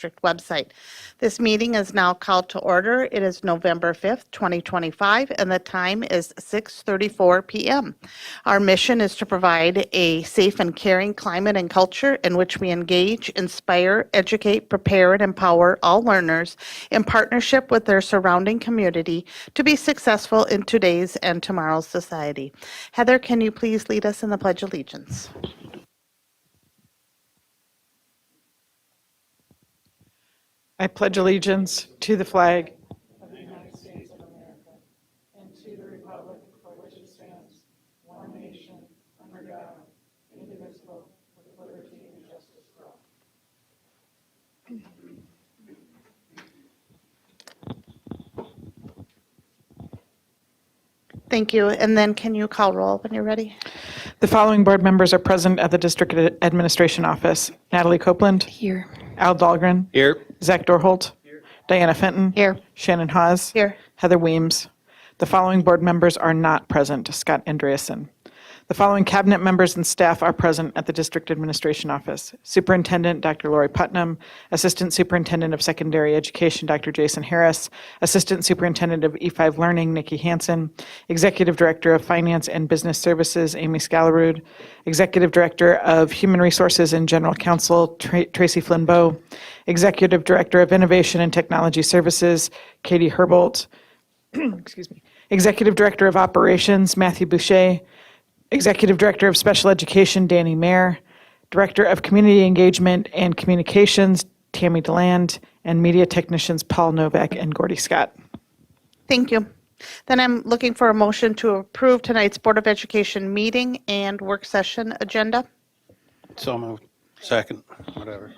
district website. This meeting is now called to order. It is November 5th, 2025, and the time is 6:34 p.m. Our mission is to provide a safe and caring climate and culture in which we engage, inspire, educate, prepare, and empower all learners in partnership with their surrounding community to be successful in today's and tomorrow's society. Heather, can you please lead us in the Pledge of Allegiance? I pledge allegiance to the flag of the United States of America and to the republic for which it stands, one nation, under God, indivisible, with liberty and justice for all. Thank you. And then can you call roll when you're ready? The following board members are present at the District Administration Office. Natalie Copeland. Here. Al Dahlgren. Here. Zach Dorholt. Here. Diana Fenton. Here. Shannon Haas. Here. Heather Weems. The following board members are not present. Scott Andreasen. The following cabinet members and staff are present at the District Administration Office. Superintendent Dr. Lori Putnam, Assistant Superintendent of Secondary Education Dr. Jason Harris, Assistant Superintendent of E5 Learning Nikki Hansen, Executive Director of Finance and Business Services Amy Scalarud, Executive Director of Human Resources and General Counsel Tracy Flynn-Bowe, Executive Director of Innovation and Technology Services Katie Herbold, excuse me, Executive Director of Operations Matthew Boucher, Executive Director of Special Education, Danny Mayer, Director of Community Engagement and Communications, Tammy DeLand, and Media Technicians, Paul Novak and Gordy Scott. Thank you. Then I'm looking for a motion to approve tonight's Board of Education meeting and work session agenda. So moved. Second, whatever.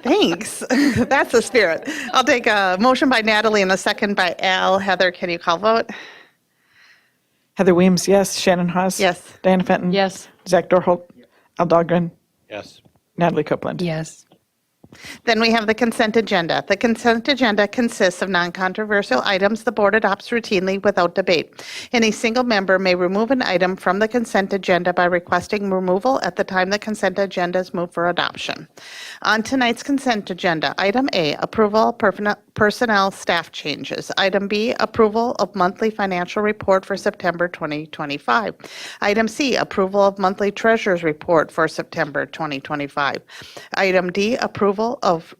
Thanks. That's the spirit. I'll take a motion by Natalie and a second by Al. Heather, can you call vote? Heather Weems, yes. Shannon Haas. Yes. Diana Fenton. Yes. Zach Dorholt. Al Dahlgren. Yes. Natalie Copeland. Yes. Then we have the consent agenda. The consent agenda consists of non-controversial items the board adopts routinely without debate. Any single member may remove an item from the consent agenda by requesting removal at the time the consent agenda is moved for adoption. On tonight's consent agenda, item A, approval of personnel staff changes. Item B, approval of monthly financial report for September 2025. Item C, approval of monthly treasurer's report for September 2025. Item D, approval of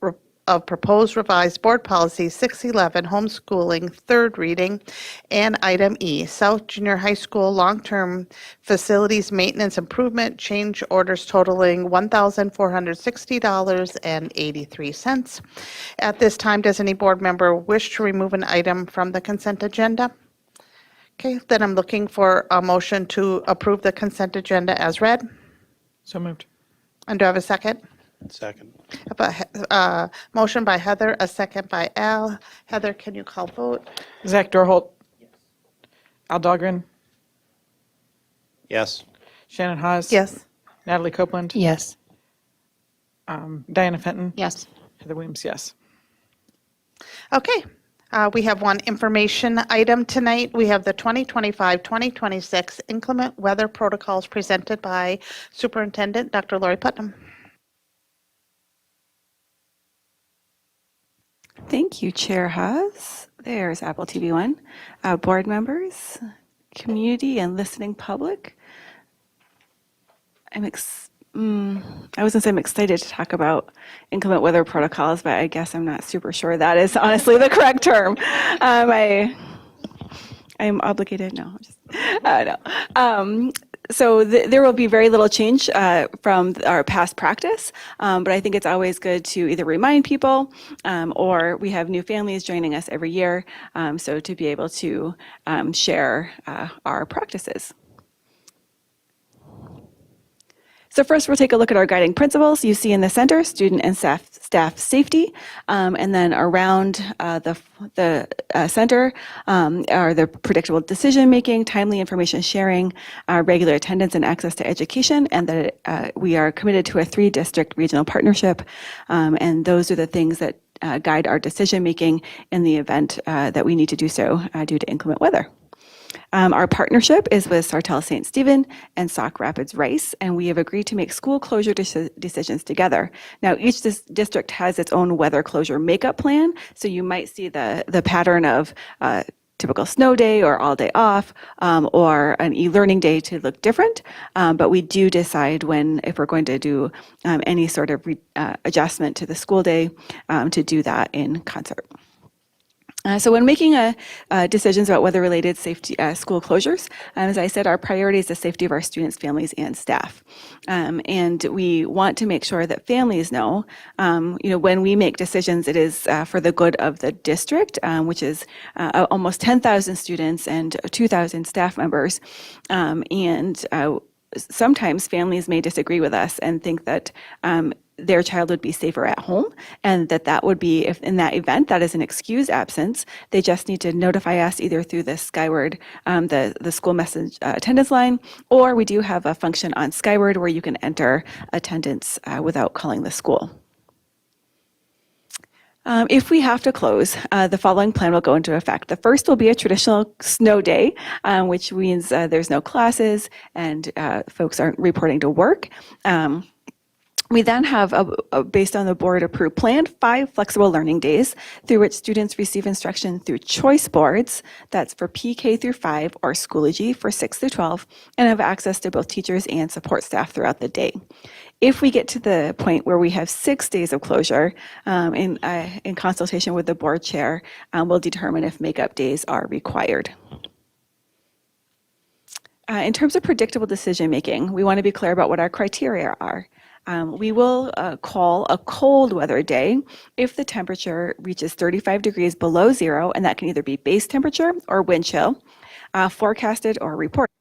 proposed revised board policy 611 homeschooling third reading. And item E, South Junior High School long-term facilities maintenance improvement change orders totaling $1,460.83. At this time, does any board member wish to remove an item from the consent agenda? Okay, then I'm looking for a motion to approve the consent agenda as read. So moved. And do I have a second? Second. Motion by Heather, a second by Al. Heather, can you call vote? Zach Dorholt. Yes. Al Dahlgren. Yes. Shannon Haas. Yes. Natalie Copeland. Yes. Diana Fenton. Yes. Heather Weems, yes. Okay. We have one information item tonight. We have the 2025-2026 inclement weather protocols presented by Superintendent Dr. Lori Putnam. Thank you, Chair Haas. There's Apple TV One. Board members, community, and listening public. I was going to say I'm excited to talk about inclement weather protocols, but I guess I'm not super sure that is honestly the correct term. I am obligated. No, no. So there will be very little change from our past practice, but I think it's always good to either remind people or we have new families joining us every year, so to be able to share our practices. So first, we'll take a look at our guiding principles. You see in the center, student and staff safety, and then around the center are the predictable decision-making, timely information sharing, regular attendance and access to education, and that we are committed to a 3-district regional partnership, and those are the things that guide our decision-making in the event that we need to do so due to inclement weather. Our partnership is with Sartell St. Stephen and Sauk Rapids Rice, and we have agreed to make school closure decisions together. Now, each district has its own weather closure makeup plan, so you might see the pattern of typical snow day or all day off, or an e-learning day to look different. But we do decide if we're going to do any sort of adjustment to the school day, to do that in concert. So when making decisions about weather-related safety school closures, as I said, our priority is the safety of our students, families, and staff. And we want to make sure that families know, when we make decisions, it is for the good of the district, which is almost 10,000 students and 2,000 staff members. Sometimes families may disagree with us and think that their child would be safer at home, and that would be, if in that event, that is an excused absence. They just need to notify us either through the Skyward, the school message attendance line, or we do have a function on Skyward where you can enter attendance without calling the school. If we have to close, the following plan will go into effect. The first will be a traditional snow day, which means there's no classes and folks aren't reporting to work. We then have, based on the board-approved plan, 5 flexible learning days through which students receive instruction through choice boards, that's for PK through 5, or Schoology for 6 through 12, and have access to both teachers and support staff throughout the day. If we get to the point where we have 6 days of closure, in consultation with the board chair, we'll determine if makeup days are required. In terms of predictable decision-making, we want to be clear about what our criteria are. We will call a cold weather day if the temperature reaches 35 degrees below zero, and that can either be base temperature or wind chill, forecasted or reported.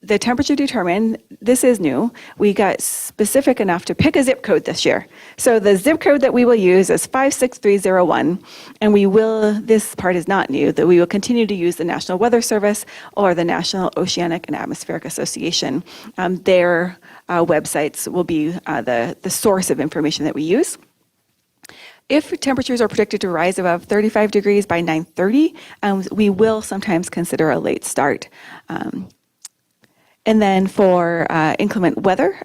The temperature determined, this is new, we got specific enough to pick a zip code this year. So the zip code that we will use is 56301, and this part is not new, that we will continue to use the National Weather Service or the National Oceanic and Atmospheric Association. Their websites will be the source of information that we use. If temperatures are predicted to rise above 35 degrees by 9:30, we will sometimes consider a late start. And then for inclement weather,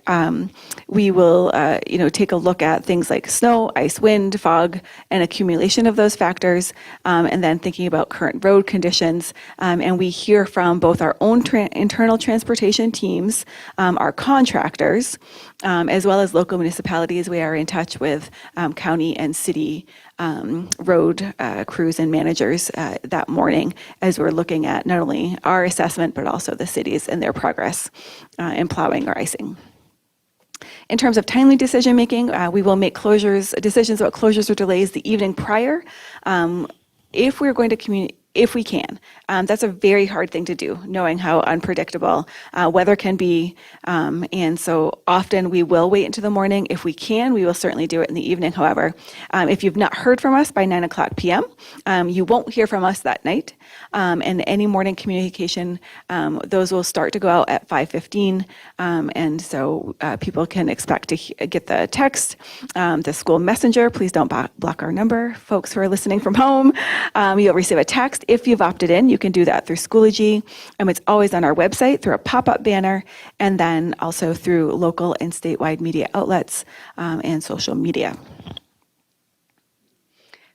we will take a look at things like snow, ice, wind, fog, and accumulation of those factors, and then thinking about current road conditions. And we hear from both our own internal transportation teams, our contractors, as well as local municipalities. We are in touch with county and city road crews and managers that morning as we're looking at not only our assessment, but also the cities and their progress in plowing or icing. In terms of timely decision-making, we will make decisions about closures or delays the evening prior. If we're going to communicate, if we can. That's a very hard thing to do, knowing how unpredictable weather can be. And so often we will wait into the morning. If we can, we will certainly do it in the evening. However, if you've not heard from us by 9:00 p.m., you won't hear from us that night. And any morning communication, those will start to go out at 5:15. And so people can expect to get the text, the school messenger. Please don't block our number. Folks who are listening from home, you'll receive a text. If you've opted in, you can do that through Schoology. It's always on our website through a pop-up banner, and then also through local and statewide media outlets and social media.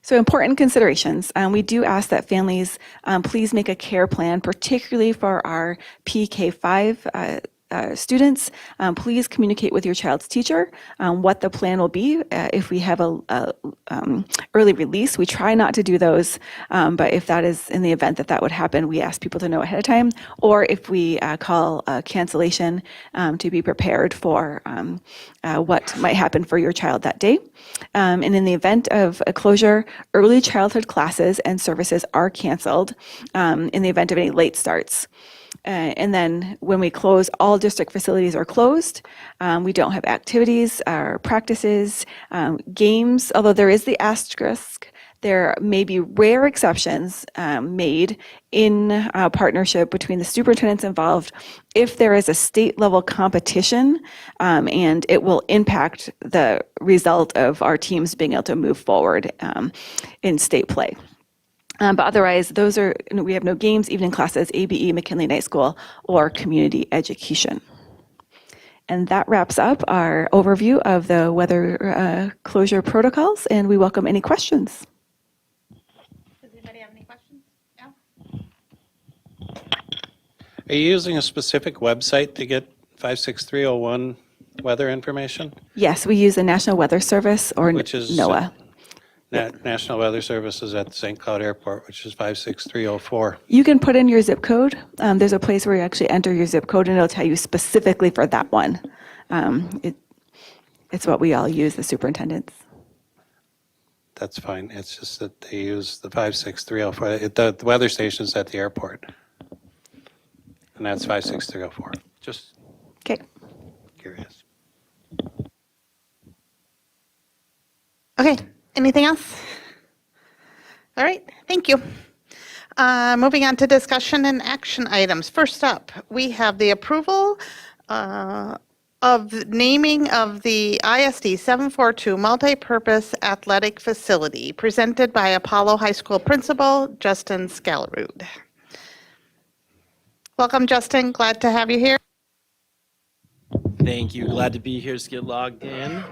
So important considerations. We do ask that families please make a care plan, particularly for our PK5 students. Please communicate with your child's teacher what the plan will be. If we have a early release, we try not to do those, but if that is in the event that would happen, we ask people to know ahead of time, or if we call a cancellation, to be prepared for what might happen for your child that day. And in the event of a closure, early childhood classes and services are canceled in the event of any late starts. And then when we close, all district facilities are closed. We don't have activities or practices, games, although there is the asterisk. There may be rare exceptions made in partnership between the superintendents involved if there is a state level competition and it will impact the result of our teams being able to move forward in state play. But otherwise, we have no games, evening classes, ABE, McKinley Night School, or community education. And that wraps up our overview of the weather closure protocols, and we welcome any questions. Does anybody have any questions? No? Are you using a specific website to get 56301 weather information? Yes, we use the National Weather Service, or Which is NOAA. National Weather Service is at St. Cloud Airport, which is 56304. You can put in your zip code. There's a place where you actually enter your zip code, and it'll tell you specifically for that one. It's what we all use, the superintendents. That's fine. It's just that they use the 56304. The weather station's at the airport. And that's 56304. Just Okay. curious. Okay, anything else? All right, thank you. Moving on to discussion and action items. First up, we have the approval of naming of the ISD 742 multi-purpose athletic facility presented by Apollo High School Principal Justin Scalarud. Welcome, Justin. Glad to have you here. Thank you. Glad to be here. Just get logged in.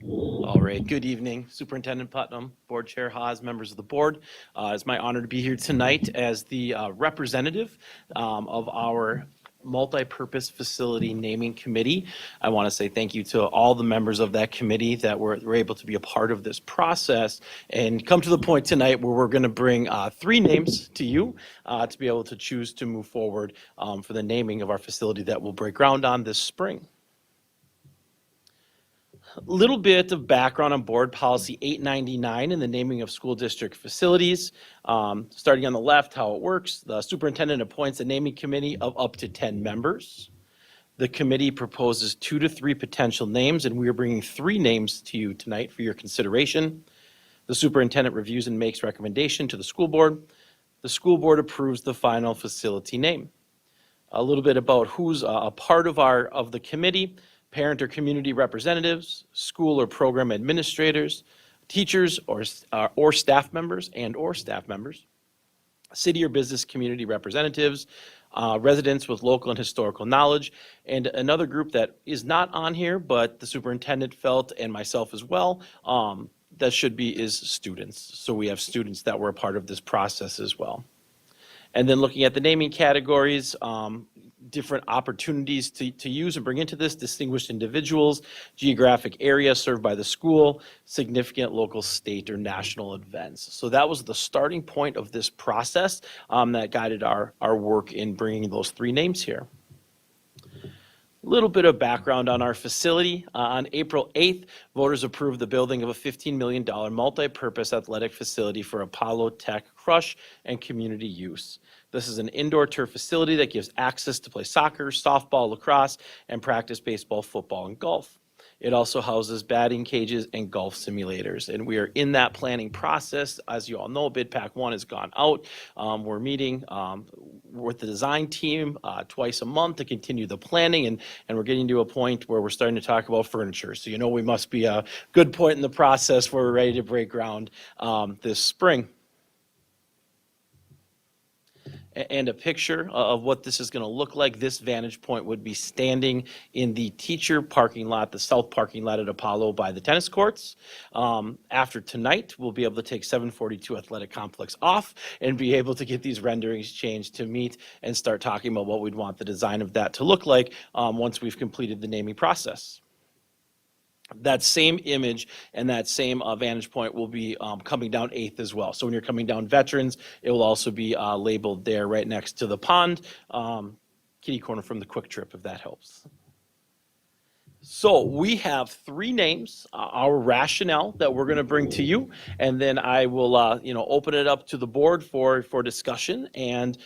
All right. Good evening, Superintendent Putnam, Board Chair Haas, members of the board. It's my honor to be here tonight as the representative of our multi-purpose facility naming committee. I want to say thank you to all the members of that committee that were able to be a part of this process and come to the point tonight where we're going to bring 3 names to you to be able to choose to move forward for the naming of our facility that we'll break ground on this spring. Little bit of background on board policy 899 and the naming of school district facilities. Starting on the left, how it works. The superintendent appoints a naming committee of up to 10 members. The committee proposes 2 to 3 potential names, and we are bringing 3 names to you tonight for your consideration. The superintendent reviews and makes recommendation to the school board. The school board approves the final facility name. A little bit about who's a part of the committee. Parent or community representatives, school or program administrators, teachers or staff members or staff members, city or business community representatives, residents with local and historical knowledge, and another group that is not on here, but the superintendent felt, and myself as well, that should be is students. So we have students that were a part of this process as well. And then looking at the naming categories, different opportunities to use and bring into this: distinguished individuals, geographic area served by the school, significant local, state, or national events. So that was the starting point of this process that guided our work in bringing those 3 names here. A little bit of background on our facility. On April 8th, voters approved the building of a $15 million multi-purpose athletic facility for Apollo Tech Crush and community use. This is an indoor turf facility that gives access to play soccer, softball, lacrosse, and practice baseball, football, and golf. It also houses batting cages and golf simulators, and we are in that planning process. As you all know, Bid Pack 1 has gone out. We're meeting with the design team twice a month to continue the planning, and we're getting to a point where we're starting to talk about furniture. So you know we must be a good point in the process where we're ready to break ground this spring. And a picture of what this is going to look like. This vantage point would be standing in the teacher parking lot, the south parking lot at Apollo by the tennis courts. After tonight, we'll be able to take 742 Athletic Complex off and be able to get these renderings changed to meet and start talking about what we'd want the design of that to look like once we've completed the naming process. That same image and that same vantage point will be coming down 8th as well. So when you're coming down Veterans, it will also be labeled there right next to the pond, kitty corner from the Quick Trip, if that helps. So we have three names, our rationale that we're going to bring to you, and then I will, open it up to the board for discussion. And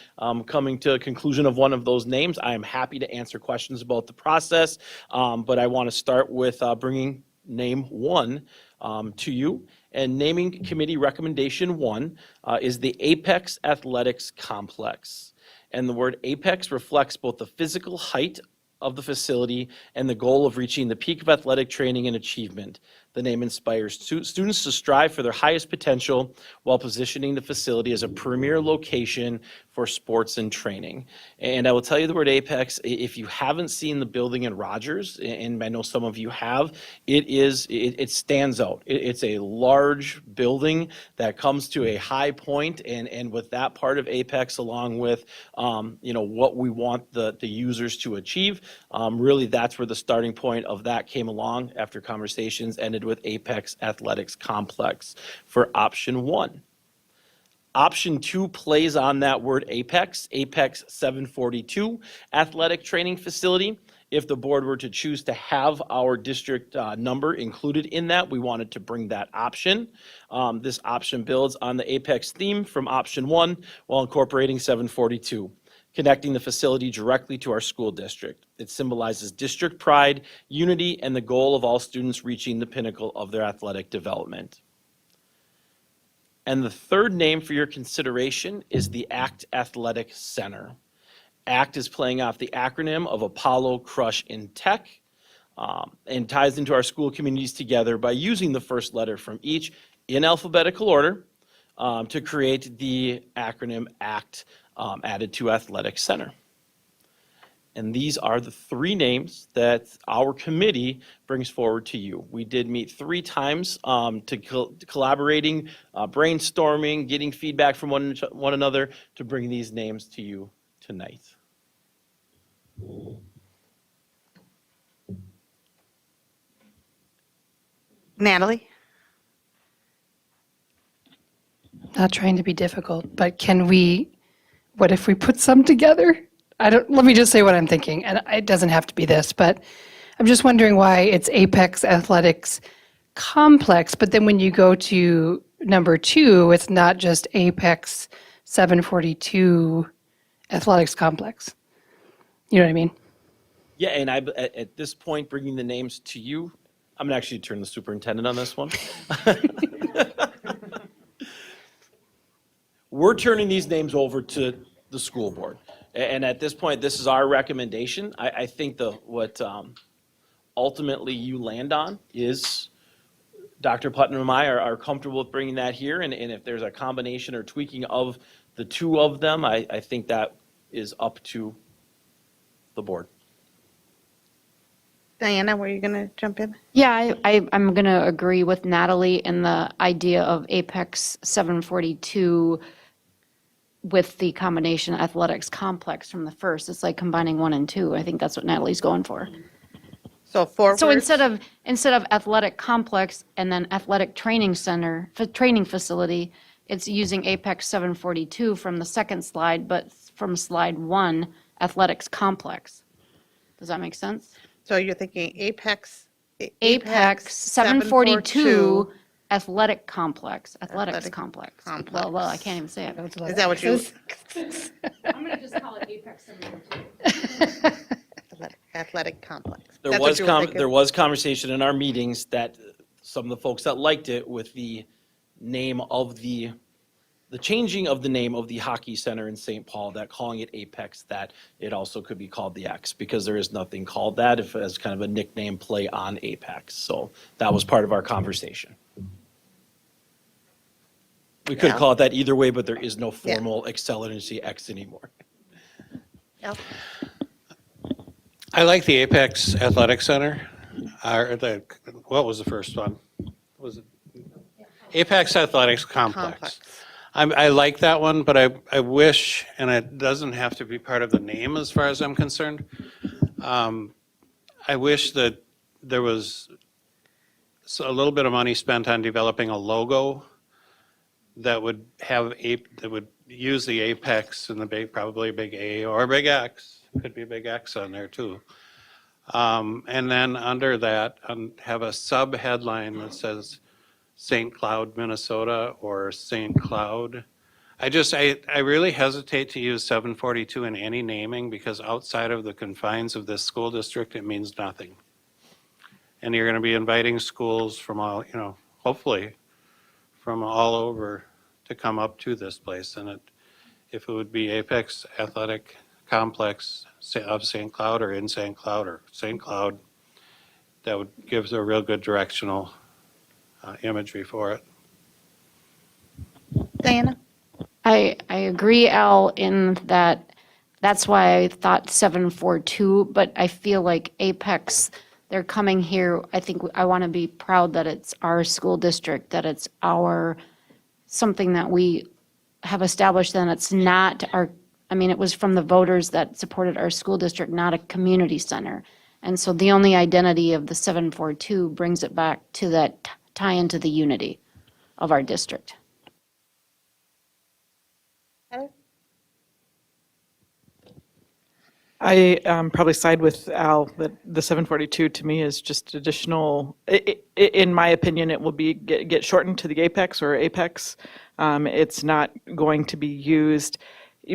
coming to a conclusion of one of those names, I am happy to answer questions about the process. But I want to start with bringing name one to you. And naming committee recommendation one is the Apex Athletics Complex. And the word apex reflects both the physical height of the facility and the goal of reaching the peak of athletic training and achievement. The name inspires students to strive for their highest potential while positioning the facility as a premier location for sports and training. And I will tell you the word Apex, if you haven't seen the building in Rogers, and I know some of you have, it stands out. It's a large building that comes to a high point, and with that part of Apex, along with what we want the users to achieve, really that's where the starting point of that came along after conversations ended with Apex Athletics Complex for option one. Option two plays on that word Apex 742 Athletic Training Facility. If the board were to choose to have our district number included in that, we wanted to bring that option. This option builds on the Apex theme from option one while incorporating 742, connecting the facility directly to our school district. It symbolizes district pride, unity, and the goal of all students reaching the pinnacle of their athletic development. And the third name for your consideration is the ACT Athletic Center. ACT is playing off the acronym of Apollo, Crush, and Tech, and ties into our school communities together by using the first letter from each in alphabetical order to create the acronym ACT added to Athletic Center. And these are the three names that our committee brings forward to you. We did meet 3 times collaborating, brainstorming, getting feedback from one another to bring these names to you tonight. Natalie? Not trying to be difficult, but what if we put some together? Let me just say what I'm thinking, and it doesn't have to be this, but I'm just wondering why it's Apex Athletics Complex, but then when you go to number 2, it's not just Apex 742 Athletics Complex. You know what I mean? Yeah, and at this point, bringing the names to you, I'm going to actually turn the superintendent on this one. We're turning these names over to the school board. And at this point, this is our recommendation. I think what ultimately you land on is Dr. Putnam and I are comfortable with bringing that here. And if there's a combination or tweaking of the two of them, I think that is up to the board. Diana, were you going to jump in? Yeah, I'm going to agree with Natalie in the idea of Apex 742 with the combination athletics complex from the first. It's like combining 1 and 2. I think that's what Natalie's going for. So 4 So words? instead of athletic complex and then athletic training center, training facility, it's using Apex 742 from the second slide, but from slide 1, athletics complex. Does that make sense? So you're thinking Apex 742 athletic complex, athletics Athletic complex. complex. Well, I can't even say it. Is that what you? I'm going to just call it Apex 742. Athletic complex. There That's what was you were thinking? there was conversation in our meetings that some of the folks that liked it with the name of the changing of the name of the hockey center in St. Paul, that calling it Apex, that it also could be called the X, because there is nothing called that as kind of a nickname play on Apex. So that was part of our conversation. We could Yeah. call it that either way, but there is no formal Excellency X anymore. Yep. I like the Apex Athletic Center. What was the first one? Was it Apex Athletics Complex? I like that one, but I wish, and it doesn't have to be part of the name as far as I'm concerned. I wish that there was a little bit of money spent on developing a logo that would use the apex and probably a big A or a big X. Could be a big X on there too. And then under that, have a sub-headline that says St. Cloud, Minnesota, or St. Cloud. I really hesitate to use 742 in any naming because outside of the confines of this school district, it means nothing. And you're going to be inviting schools from all, hopefully from all over to come up to this place. And if it would be Apex Athletic Complex of St. Cloud or in St. Cloud or St. Cloud, that would give a real good directional imagery for it. Diana? I agree, Al, in that that's why I thought 742, but I feel like Apex, they're coming here. I think I want to be proud that it's our school district, that it's something that we have established, and it's not it was from the voters that supported our school district, not a community center. And so the only identity of the 742 brings it back to that tie into the unity of our district. I probably side with Al that the 742 to me is just additional. In my opinion, it will get shortened to the Apex or Apex. It's not going to be used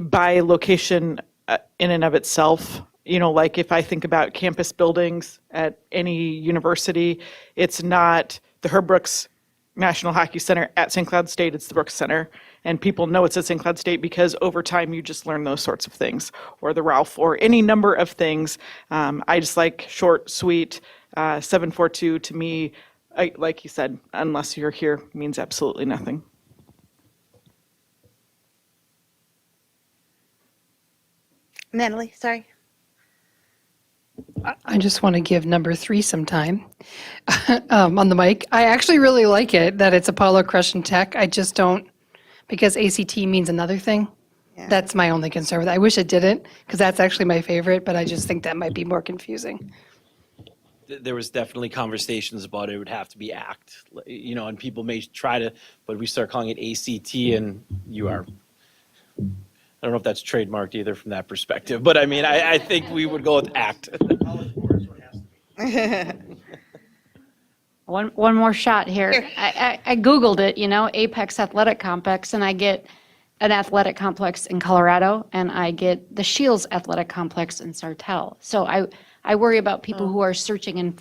by location in and of itself. Like if I think about campus buildings at any university, it's not the Herb Brooks National Hockey Center at St. Cloud State, it's the Brooks Center. And people know it's at St. Cloud State because over time you just learn those sorts of things, or the Ralph, or any number of things. I just like short, sweet. 742 to me, like you said, unless you're here, means absolutely nothing. Natalie, sorry. I just want to give number 3 some time on the mic. I actually really like it that it's Apollo Crush and Tech. I just don't, because ACT means another thing. Yeah. That's my only concern with it. I wish it didn't, because that's actually my favorite, but I just think that might be more confusing. There was definitely conversations about it would have to be ACT, and people may try to, but we start calling it ACT and you are, I don't know if that's trademarked either from that perspective, but I think we would go with ACT. One more shot here. I Googled it, Apex Athletic Complex, and I get an athletic complex in Colorado, and I get the Shields Athletic Complex in Sartell. So I worry about people who are searching and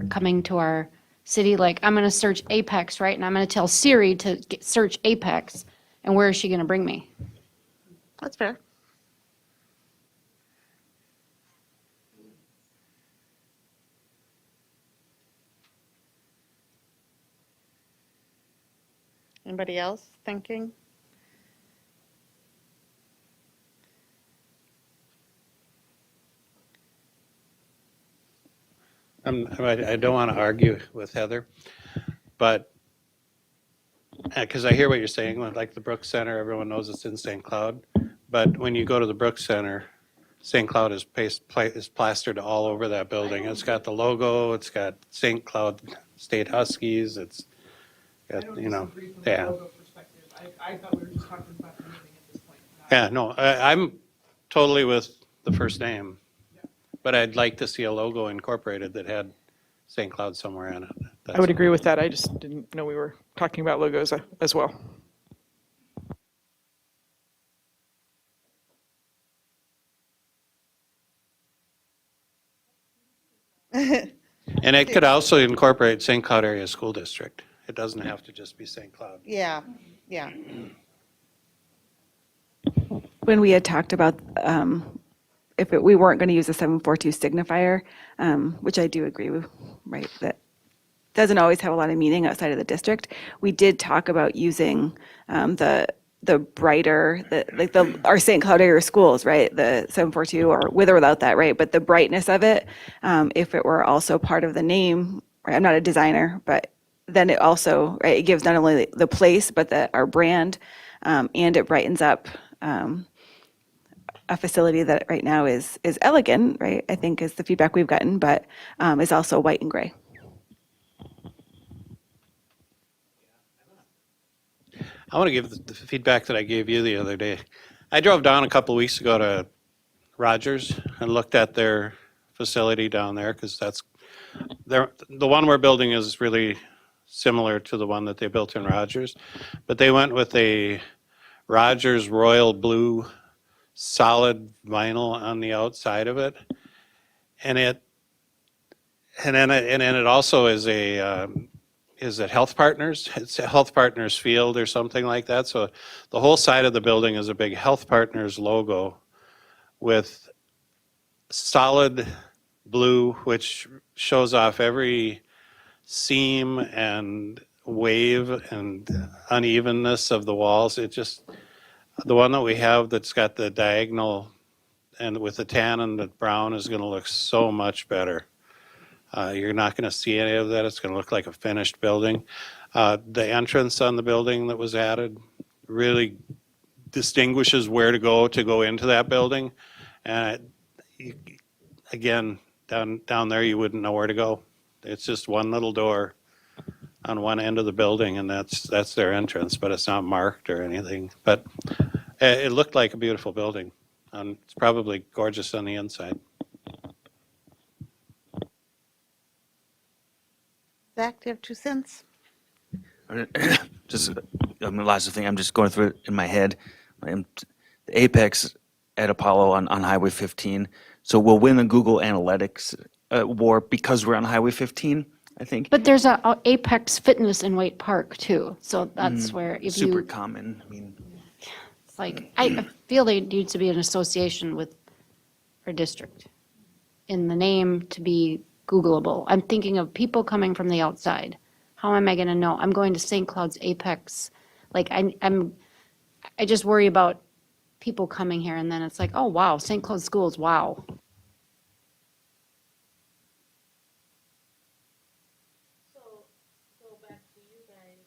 coming to our city. Like, I'm going to search Apex, right? And I'm going to tell Siri to search Apex, and where is she going to bring me? That's fair. Anybody else thinking? I don't want to argue with Heather, but because I hear what you're saying, like the Brooks Center, everyone knows it's in St. Cloud. But when you go to the Brooks Center, St. Cloud is plastered all over that building. It's got the logo, it's got St. Cloud State Huskies, it's got, yeah. I thought we were just talking about the naming at this point. Yeah, no, I'm totally with the first name, but I'd like to see a logo incorporated that had St. Cloud somewhere in it. I would agree with that. I just didn't know we were talking about logos as well. And it could also incorporate St. Cloud Area School District. It doesn't have to just be St. Cloud. Yeah, yeah. When we had talked about we weren't going to use a 742 signifier, which I do agree with, right, that doesn't always have a lot of meaning outside of the district. We did talk about using the brighter, our St. Cloud area schools, right, the 742, or with or without that, right, but the brightness of it, if it were also part of the name, right, I'm not a designer, but then it also, right, it gives not only the place, but our brand, and it brightens up a facility that right now is elegant, right, I think is the feedback we've gotten, but is also white and gray. I want to give the feedback that I gave you the other day. I drove down a couple of weeks ago to Rogers and looked at their facility down there, because the one we're building is really similar to the one that they built in Rogers, but they went with a Rogers royal blue solid vinyl on the outside of it, and then it also is it Health Partners? It's a Health Partners field or something like that. So the whole side of the building is a big Health Partners logo with solid blue, which shows off every seam and wave and unevenness of the walls. The one that we have that's got the diagonal and with the tan and the brown is going to look so much better. You're not going to see any of that. It's going to look like a finished building. The entrance on the building that was added really distinguishes where to go into that building. And again, down there, you wouldn't know where to go. It's just one little door on one end of the building, and that's their entrance, but it's not marked or anything. But it looked like a beautiful building. It's probably gorgeous on the inside. Zach, do you have 2 cents? Just last thing, I'm just going through it in my head. The Apex at Apollo on Highway 15. So we'll win the Google Analytics war because we're on Highway 15, I think. But there's a Apex Fitness in Waite Park too, so that's where if Super you, common. I mean, it's like, I feel there needs to be an association with our district in the name to be Googleable. I'm thinking of people coming from the outside. How am I going to know? I'm going to St. Cloud's Apex. Like I just worry about people coming here and then it's like, oh, wow, St. Cloud Schools, wow. So back to you guys,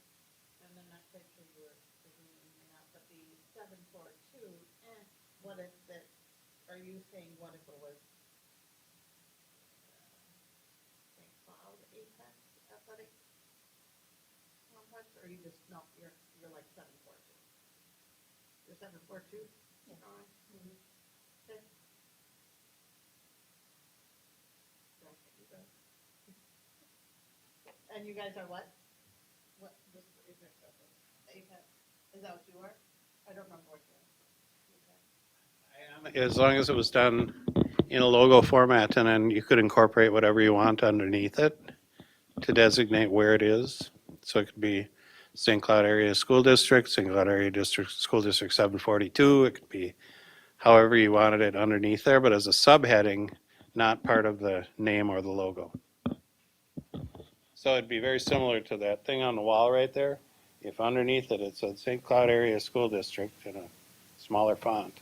and I'm not quite sure you were agreeing or not, but the 742, what if that, are you saying what if it was St. Cloud Apex Athletic Complex, or you just, no, you're like 742? You're 742? Yeah. Okay. And you guys are what? What, this is your Apex, is that what you are? I don't remember what you are. As long as it was done in a logo format, and then you could incorporate whatever you want underneath it to designate where it is. So it could be St. Cloud Area School District, St. Cloud Area District, School District 742. It could be however you wanted it underneath there, but as a subheading, not part of the name or the logo. So it'd be very similar to that thing on the wall right there. If underneath it, it said St. Cloud Area School District in a smaller font.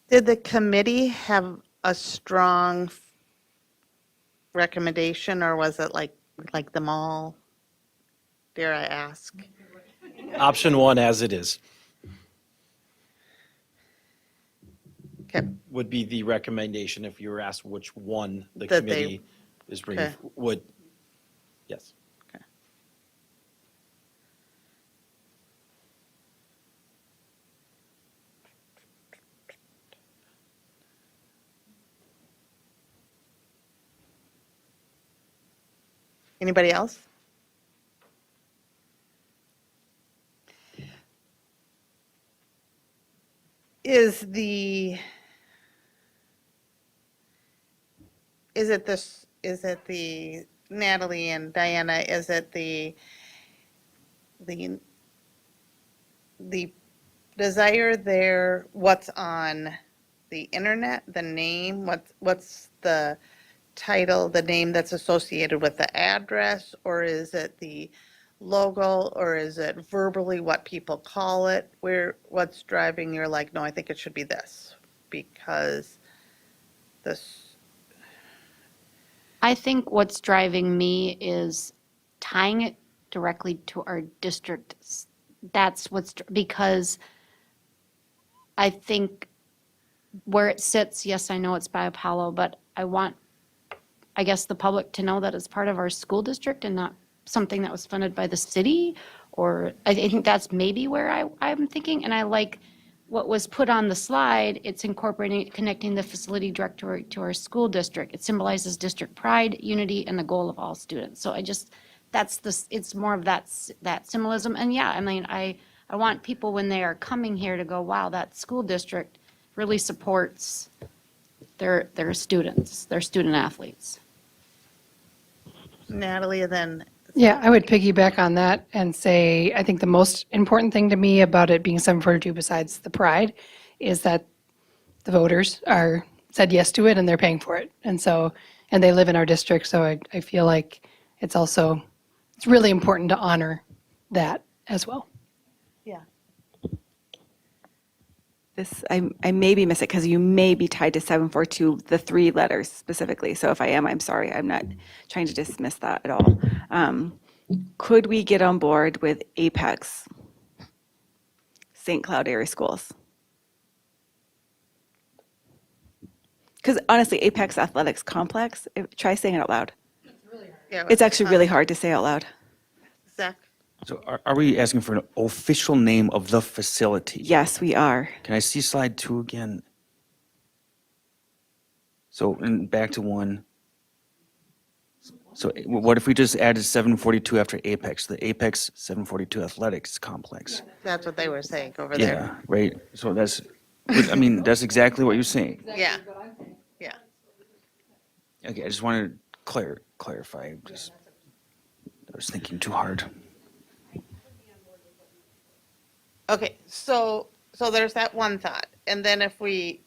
Did the committee have a strong recommendation, or was it like them all? Dare I ask? Option 1 as it is Okay, would be the recommendation if you were asked which one the That they- committee is bringing, Okay. would, yes. anybody else? Is it the Natalie and Diana, is it the desire there, what's on the internet, the name, what's the title, the name that's associated with the address, or is it the logo, or is it verbally what people call it? What's driving you're like, no, I think it should be this, because this, I think what's driving me is tying it directly to our district. That's because I think where it sits, yes, I know it's by Apollo, but I want, I guess, the public to know that it's part of our school district and not something that was funded by the city, or I think that's maybe where I'm thinking. And I like what was put on the slide. It's incorporating, connecting the facility director to our school district. It symbolizes district pride, unity, and the goal of all students. So it's more of that symbolism. And yeah, I mean, I want people when they are coming here to go, wow, that school district really supports their students, their student athletes. Natalie, and then Yeah, I would piggyback on that and say, I think the most important thing to me about it being 742, besides the pride, is that the voters said yes to it and they're paying for it. And so, and they live in our district, so I feel like it's really important to honor that as well. yeah. This, I may be missing because you may be tied to 742, the 3 letters specifically. So if I am, I'm sorry. I'm not trying to dismiss that at all. Could we get on board with Apex, St. Cloud Area Schools? Because honestly, Apex Athletics Complex, try saying it out loud. Yeah, It's actually really hard to say out loud. Zach? So are we asking for an official name of the facility? Yes, we are. Can I see slide 2 again? So, and back to 1. So what if we just added 742 after Apex, the Apex 742 Athletics Complex? That's what they were saying over there. Yeah, right. So that's, I mean, that's exactly what you're saying. Yeah. Yeah. Okay, I just wanted to clarify, just, I was thinking too hard. Okay, so there's that one thought. And then if we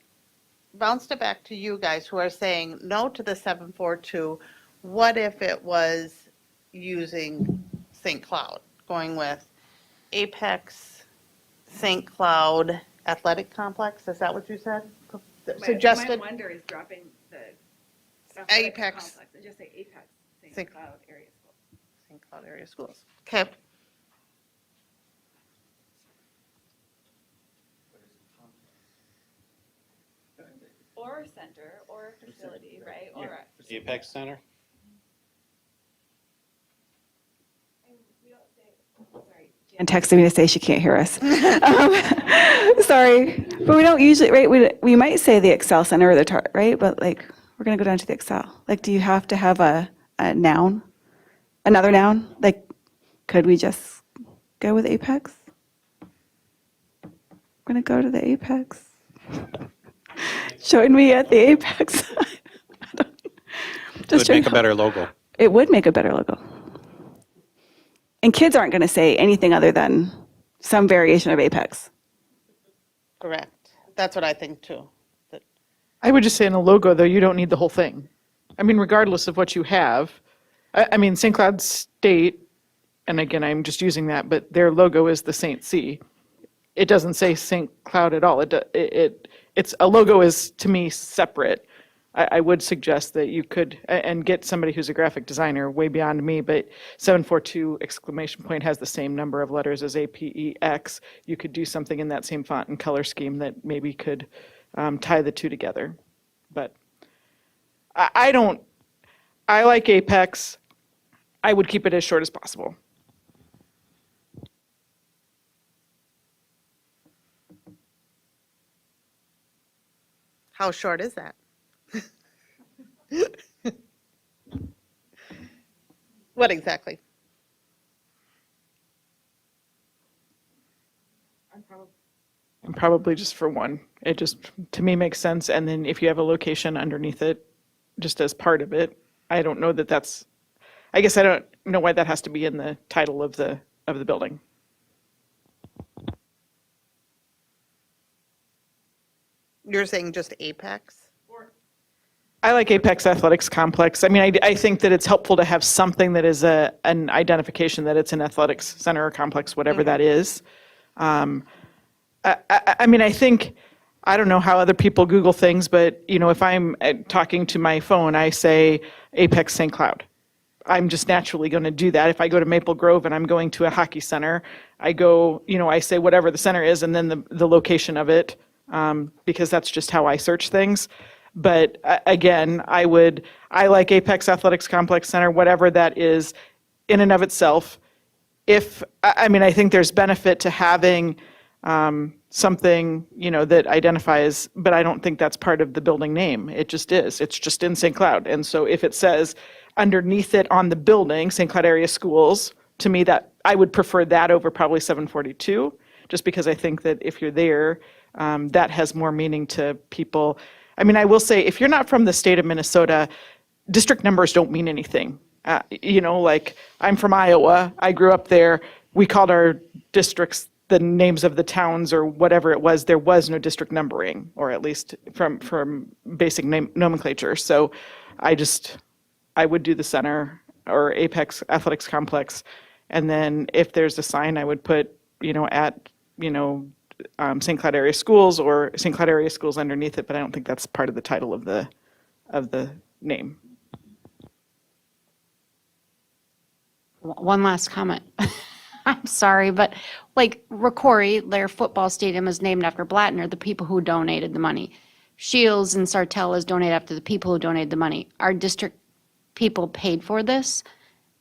bounced it back to you guys who are saying no to the 742, what if it was using St. Cloud, going with Apex St. Cloud Athletic Complex? Is that what you said? Suggested? wonder is dropping the Apex. and just say Apex St. Cloud Area Schools. St. Cloud area schools. Okay. Or center, or facility, right? Or Apex Center? and texted me to say she can't hear us. Sorry, but we don't usually, right? We might say the Excel Center or the right? But like, we're gonna go down to the Excel. Like, do you have to have a noun, another noun? Like, could we just go with Apex? We're gonna go to the Apex. Join me at the Apex. It Just would trying make a better logo. It would make a better logo. And kids aren't going to say anything other than some variation of Apex. Correct. That's what I think too. That- I would just say in a logo, though, you don't need the whole thing. I mean, regardless of what you have, I mean, St. Cloud State, and again, I'm just using that, but their logo is the St. C. It doesn't say St. Cloud at all. It's a logo is, to me, separate. I would suggest that you could, and get somebody who's a graphic designer way beyond me, but 742 exclamation point has the same number of letters as APEX. You could do something in that same font and color scheme that maybe could tie the two together. But I like Apex. I would keep it as short as possible. How short is that? What exactly? And probably just for one. It just, to me, makes sense. And then if you have a location underneath it, just as part of it, I don't know that that's, I guess I don't know why that has to be in the title of the building. You're saying just Apex? I like Apex Athletics Complex. I mean, I think that it's helpful to have something that is an identification that it's an athletics center or complex, whatever that is. I mean, I think, I don't know how other people Google things, but, you know, if I'm talking to my phone, I say Apex St. Cloud. I'm just naturally going to do that. If I go to Maple Grove and I'm going to a hockey center, I go, you know, I say whatever the center is and then the location of it, because that's just how I search things. But again, I like Apex Athletics Complex Center, whatever that is. in and of itself, if, I mean, I think there's benefit to having something, that identifies, but I don't think that's part of the building name. It just is. It's just in St. Cloud. And so if it says underneath it on the building, St. Cloud Area Schools, to me, that I would prefer that over probably 742, just because I think that if you're there, that has more meaning to people. I mean, I will say, if you're not from the state of Minnesota, district numbers don't mean anything. Like, I'm from Iowa. I grew up there. We called our districts the names of the towns or whatever it was. There was no district numbering, or at least from basic nomenclature. So I would do the center or Apex Athletics Complex. And then if there's a sign, I would put, at, St. Cloud Area Schools or St. Cloud Area Schools underneath it, but I don't think that's part of the title of the name. One last comment. I'm sorry, but like Rocori, their football stadium is named after Blattner, the people who donated the money. Shields and Sartell is donated after the people who donated the money. Our district people paid for this,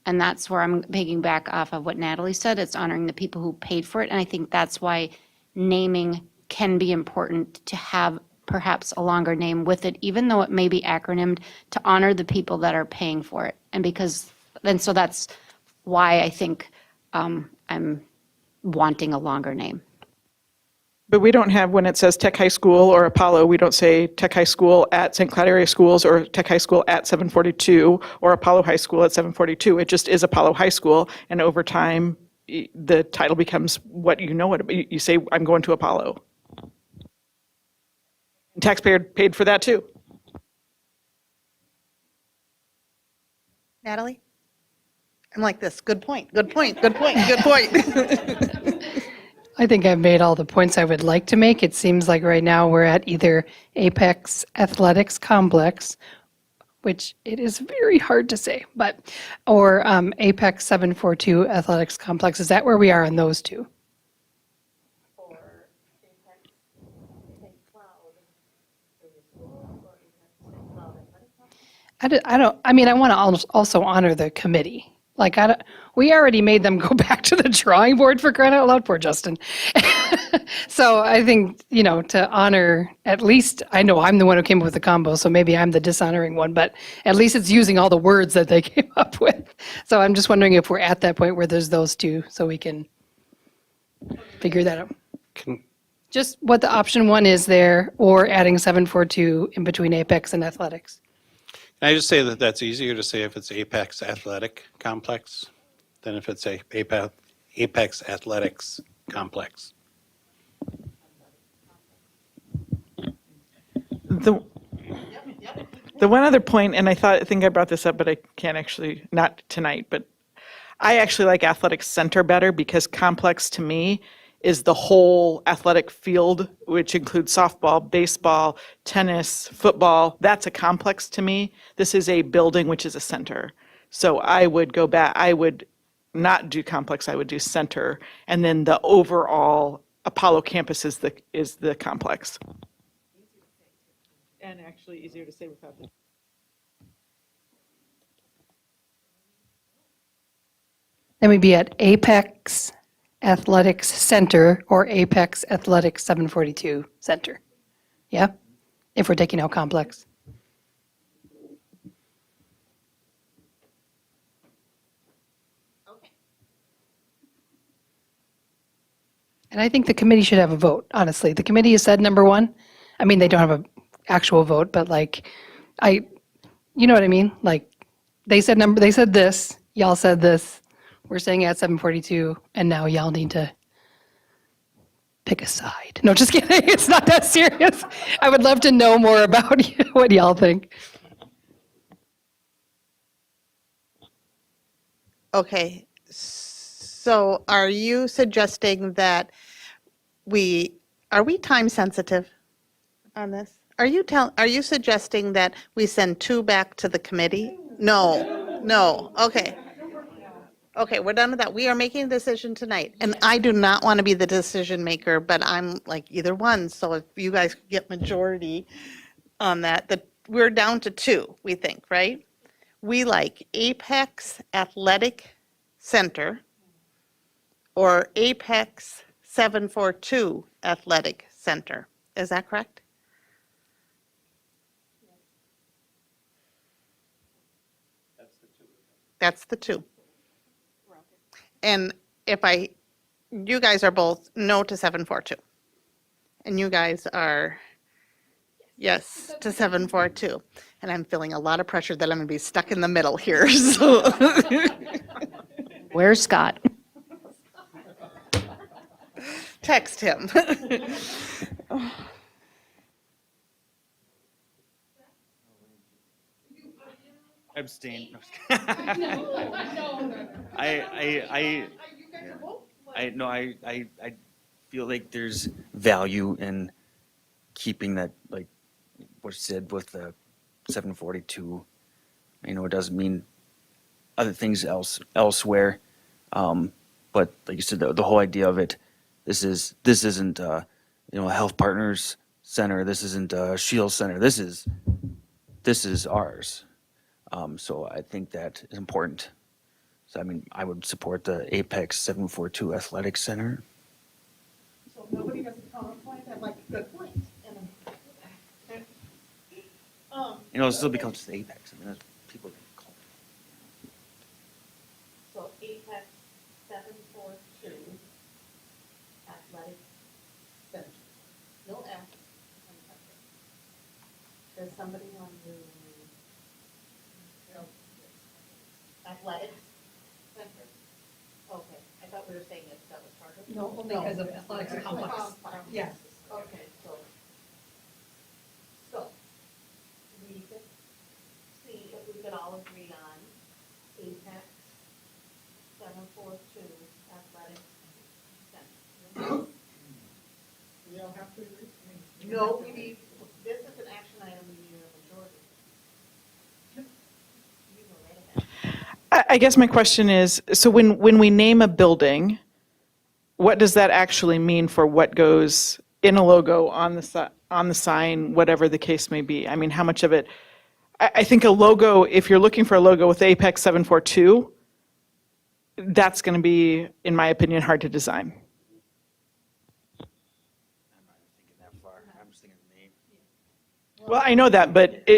and that's where I'm picking back off of what Natalie said. It's honoring the people who paid for it, and I think that's why naming can be important, to have perhaps a longer name with it, even though it may be acronymed, to honor the people that are paying for it. And so that's why I think I'm wanting a longer name. But we don't have, when it says Tech High School or Apollo, we don't say Tech High School at St. Cloud Area Schools or Tech High School at 742 or Apollo High School at 742. It just is Apollo High School. And over time, the title becomes what you know it. You say, I'm going to Apollo. And taxpayer paid for that too. Natalie? I'm like this. Good point, good point, good point, good point. I think I've made all the points I would like to make. It seems like right now we're at either Apex Athletics Complex, which it is very hard to say, or Apex 742 Athletics Complex. Is that where we are on those two? I want to also honor the committee. Like, we already made them go back to the drawing board, for crying out loud, poor Justin. So I think, to honor, at least, I know I'm the one who came up with the combo, so maybe I'm the dishonoring one, but at least it's using all the words that they came up with. So I'm just wondering if we're at that point where there's those two, so we can figure that out. Just what the option one is there, or adding 742 in between Apex and Athletics. Can I just say that that's easier to say if it's Apex Athletic Complex than if it's a Apex Athletics Complex? The one other point, and I think I brought this up, but I can't actually, not tonight, but I actually like Athletics Center better, because complex to me is the whole athletic field, which includes softball, baseball, tennis, football. That's a complex to me. This is a building, which is a center. So I would go back, I would not do complex, I would do center. And then the overall Apollo campus is the complex. And actually easier to say without the. Then we'd be at Apex Athletics Center or Apex Athletics 742 Center. Yeah? If we're taking out complex. And I think the committee should have a vote, honestly. The committee has said number one. I mean, they don't have an actual vote, but you know what I mean? Like, they said this, y'all said this. We're saying at 742, and now y'all need to pick a side. No, just kidding. It's not that serious. I would love to know more about what y'all think. Okay, so are you suggesting that are we time sensitive on this? Are you suggesting that we send two back to the committee? No, okay. Okay, we're done with that. We are making a decision tonight, and I do not want to be the decision maker, but I'm like either one, so if you guys get majority on that, we're down to two, we think, right? We like Apex Athletic Center or Apex 742 Athletic Center. Is that correct? That's the two. And you guys are both no to 742. And you guys are yes to 742. And I'm feeling a lot of pressure that I'm going to be stuck in the middle here. So Where's Scott? text him. Abstain. I feel like there's value in keeping that, like what you said with the 742. I know it doesn't mean other things elsewhere, but like you said, the whole idea of it, this isn't a Health Partners Center. This isn't a Shield Center. This is ours. So I think that is important. So I mean, I would support the Apex 742 Athletic Center. So nobody has a PowerPoint? I'm like, good point. It'll still become just Apex. I mean, that's people can call it. So Apex 742 Athletic Center. No F. There's somebody on the Athletics Center? Okay, I thought we were saying that was part of it. No, because of athletics complex. Yes. Okay, so we could see if we could all agree on Apex 742 Athletic Center. You don't have to agree? No, we need, this is an action item, we need a majority. You go right ahead. I guess my question is, so when we name a building, what does that actually mean for what goes in a logo on the sign, whatever the case may be? I mean, how much of it? I think a logo, if you're looking for a logo with Apex 742, that's going to be, in my opinion, hard to design. I'm not thinking that far. I'm just thinking the name. Well, I know that, but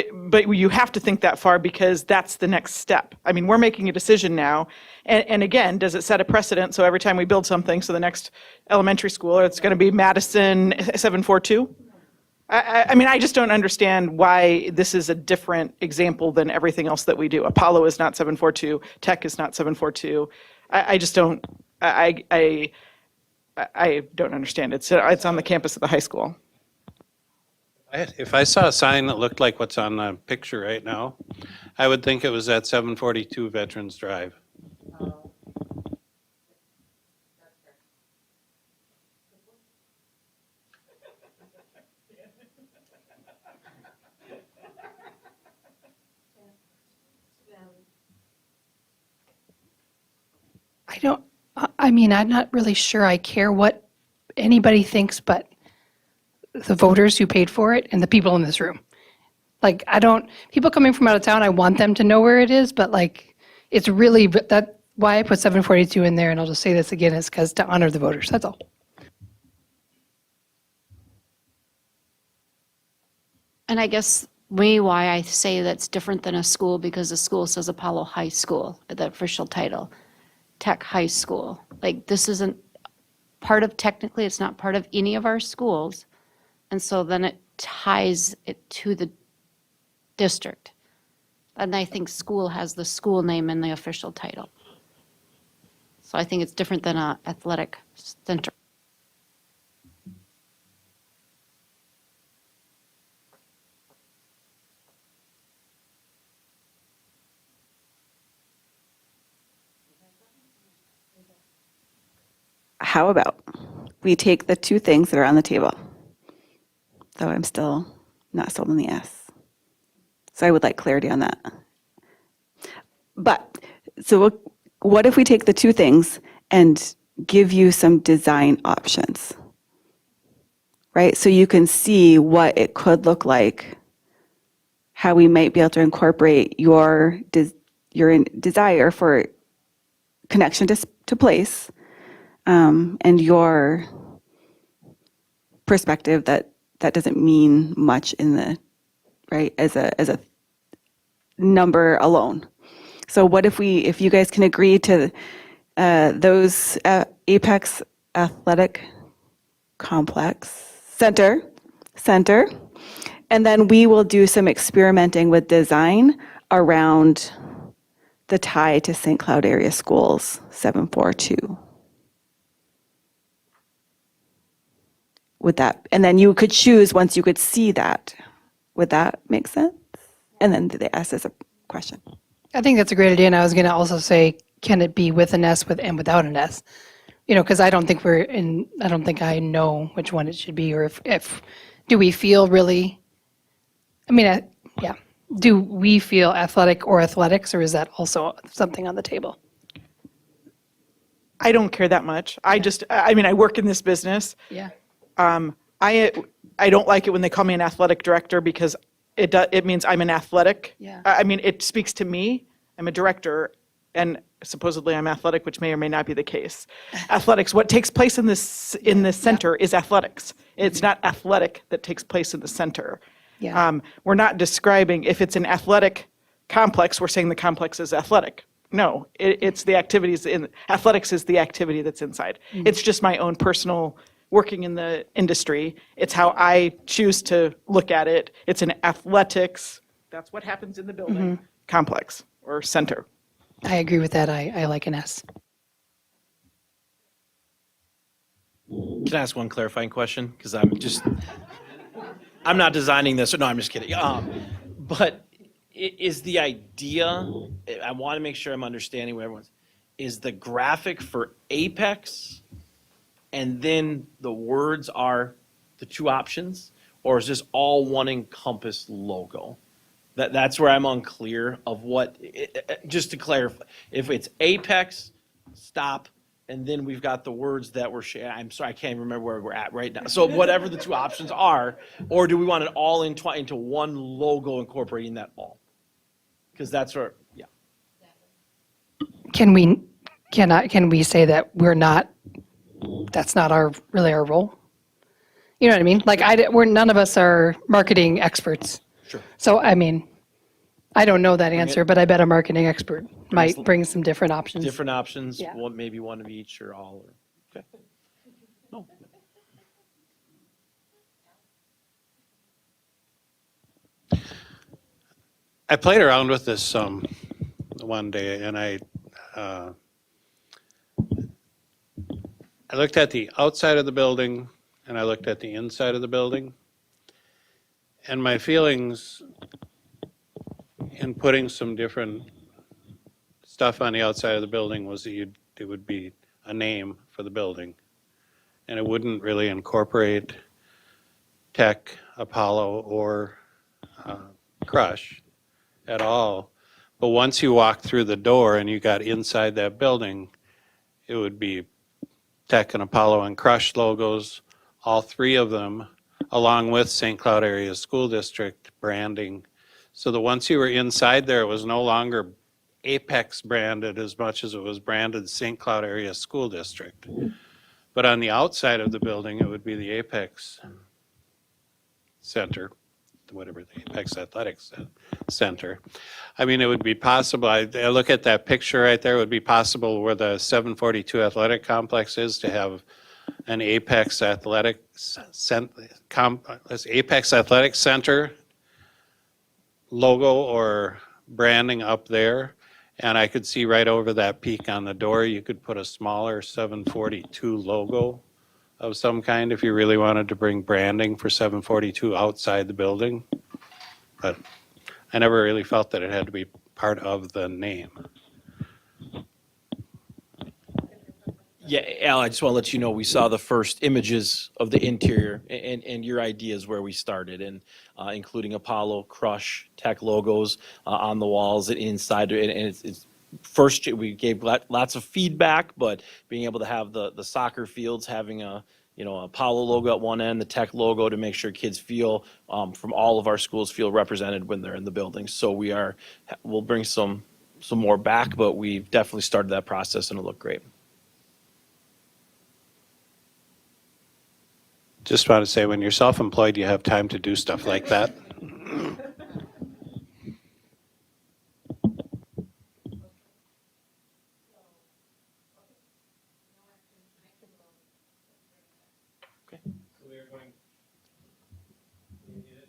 you have to think that far because that's the next step. I mean, we're making a decision now, and again, does it set a precedent? So every time we build something, so the next elementary school, it's going to be Madison 742? I mean, I just don't understand why this is a different example than everything else that we do. Apollo is not 742. Tech is not 742. I just don't. I don't understand. It's on the campus of the high school. If I saw a sign that looked like what's on the picture right now, I would think it was at 742 Veterans Drive. I mean, I'm not really sure I care what anybody thinks, but the voters who paid for it and the people in this room. Like, people coming from out of town, I want them to know where it is, but like, it's really, why I put 742 in there, and I'll just say this again, is because to honor the voters, that's all. And I guess why I say that's different than a school, because the school says Apollo High School, the official title, Tech High School. Like, this isn't technically, it's not part of any of our schools. And so then it ties it to the district. And I think school has the school name in the official title. So I think it's different than a athletic center. How about we take the two things that are on the table? Though I'm still not sold on the S. So I would like clarity on that. But, so what if we take the two things and give you some design options? Right? So you can see what it could look like, how we might be able to incorporate your desire for connection to place, and your perspective that doesn't mean much in the, right, as a number alone. So what if you guys can agree to those Apex Athletic Complex Center, and then we will do some experimenting with design around the tie to St. Cloud Area Schools 742. Would that, and then you could choose once you could see that. Would that make sense? And then they ask as a question. I think that's a great idea, and I was going to also say, can it be with an S and without an S? You know, because I don't think I know which one it should be, or if do we feel really, I mean, yeah, do we feel athletic or athletics, or is that also something on the table? I don't care that much. I mean, I work in this business. Yeah. I don't like it when they call me an athletic director because it means I'm an athletic. Yeah. I mean, it speaks to me. I'm a director, and supposedly I'm athletic, which may or may not be the case. Athletics, what takes place in this center is athletics. It's not athletic that takes place in the center. Yeah. We're not describing, if it's an athletic complex, we're saying the complex is athletic. No, it's the activities athletics is the activity that's inside. It's just my own personal working in the industry. It's how I choose to look at it. It's an athletics, that's what happens in the building, complex or center. I agree with that. I like an S. Can I ask one clarifying question? Because I'm not designing this. No, I'm just kidding. But is the idea, I want to make sure I'm understanding what everyone's, is the graphic for Apex and then the words are the two options? Or is this all one encompassed logo? That's where I'm unclear of what, just to clarify, if it's Apex, stop, and then we've got the words that we're sharing. I'm sorry, I can't even remember where we're at right now. So whatever the two options are, or do we want it all into one logo incorporating that all? Because that's where, yeah. Can we say that that's not really our role? You know what I mean? Like none of us are marketing experts. Sure. So, I mean, I don't know that answer, but I bet a marketing expert might bring some different options. Different options, Yeah. maybe one of each or all, or, okay. No. I played around with this some one day, and I looked at the outside of the building, and I looked at the inside of the building. And my feelings in putting some different stuff on the outside of the building was that it would be a name for the building. And it wouldn't really incorporate Tech, Apollo, or Crush at all. But once you walked through the door and you got inside that building, it would be Tech and Apollo and Crush logos, all three of them, along with St. Cloud Area School District branding. So that once you were inside there, it was no longer Apex branded as much as it was branded St. Cloud Area School District. But on the outside of the building, it would be the Apex Center, whatever, the Apex Athletics Center. I mean, it would be possible, I look at that picture right there, it would be possible where the 742 Athletic Complex is to have an Apex Athletic Apex Athletic Center logo or branding up there. And I could see right over that peak on the door, you could put a smaller 742 logo of some kind if you really wanted to bring branding for 742 outside the building. But I never really felt that it had to be part of the name. Yeah, Al, I just want to let you know, we saw the first images of the interior, and your idea is where we started, and including Apollo, Crush, Tech logos on the walls and inside, and it's first, we gave lots of feedback, but being able to have the soccer fields having a Apollo logo at one end, the Tech logo, to make sure kids feel, from all of our schools, feel represented when they're in the building. So we'll bring some some more back, but we've definitely started that process and it'll look great. Just want to say, when you're self-employed, you have time to do stuff like that.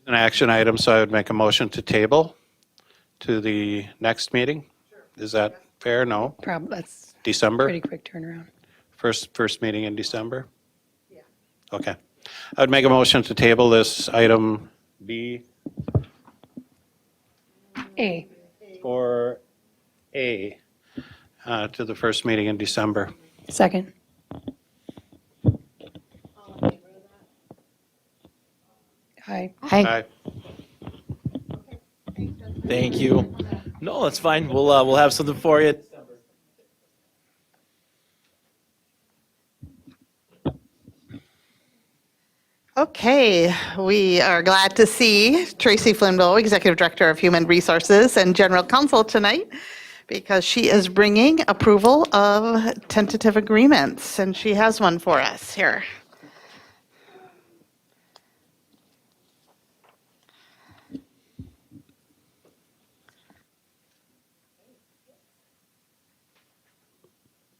An action item, so I would make a motion to table to the next meeting. Is that fair? No? That's December? pretty quick turnaround. First meeting in December? Yeah. Okay. I would make a motion to table this item B A. for A to the first meeting in December. Second. Aye. Aye. Thank you. No, that's fine. We'll have something for you. Okay, we are glad to see Tracy Flimbo, Executive Director of Human Resources and General Counsel tonight, because she is bringing approval of tentative agreements, and she has one for us here.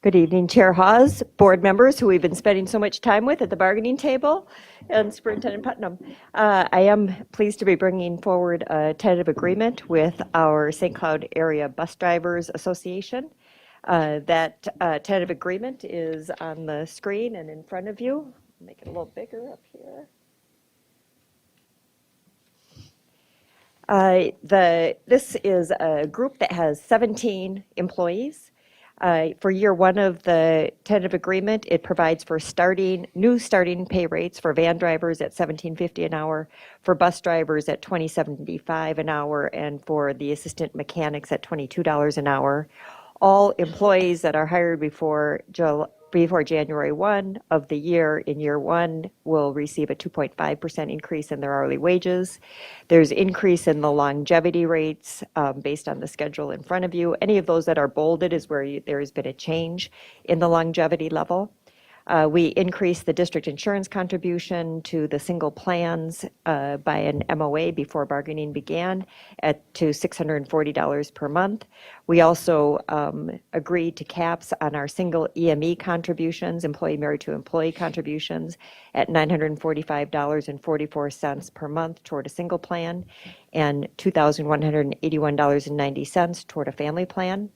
Good evening, Chair Hawes, board members who we've been spending so much time with at the bargaining table, and Superintendent Putnam. I am pleased to be bringing forward a tentative agreement with our St. Cloud Area Bus Drivers Association. That tentative agreement is on the screen and in front of you. Make it a little bigger up here. This is a group that has 17 employees. For year one of the tentative agreement, it provides for new starting pay rates for van drivers at $17.50 an hour, for bus drivers at $20.75 an hour, and for the assistant mechanics at $22 an hour. All employees that are hired before January 1 of the year in year one will receive a 2.5% increase in their hourly wages. There's increase in the longevity rates based on the schedule in front of you. Any of those that are bolded is where there has been a change in the longevity level. We increased the district insurance contribution to the single plans by an MOA before bargaining began to $640 per month. We also agreed to caps on our single EME contributions, employee married to employee contributions, at $945.44 per month toward a single plan and $2,181.90 toward a family plan.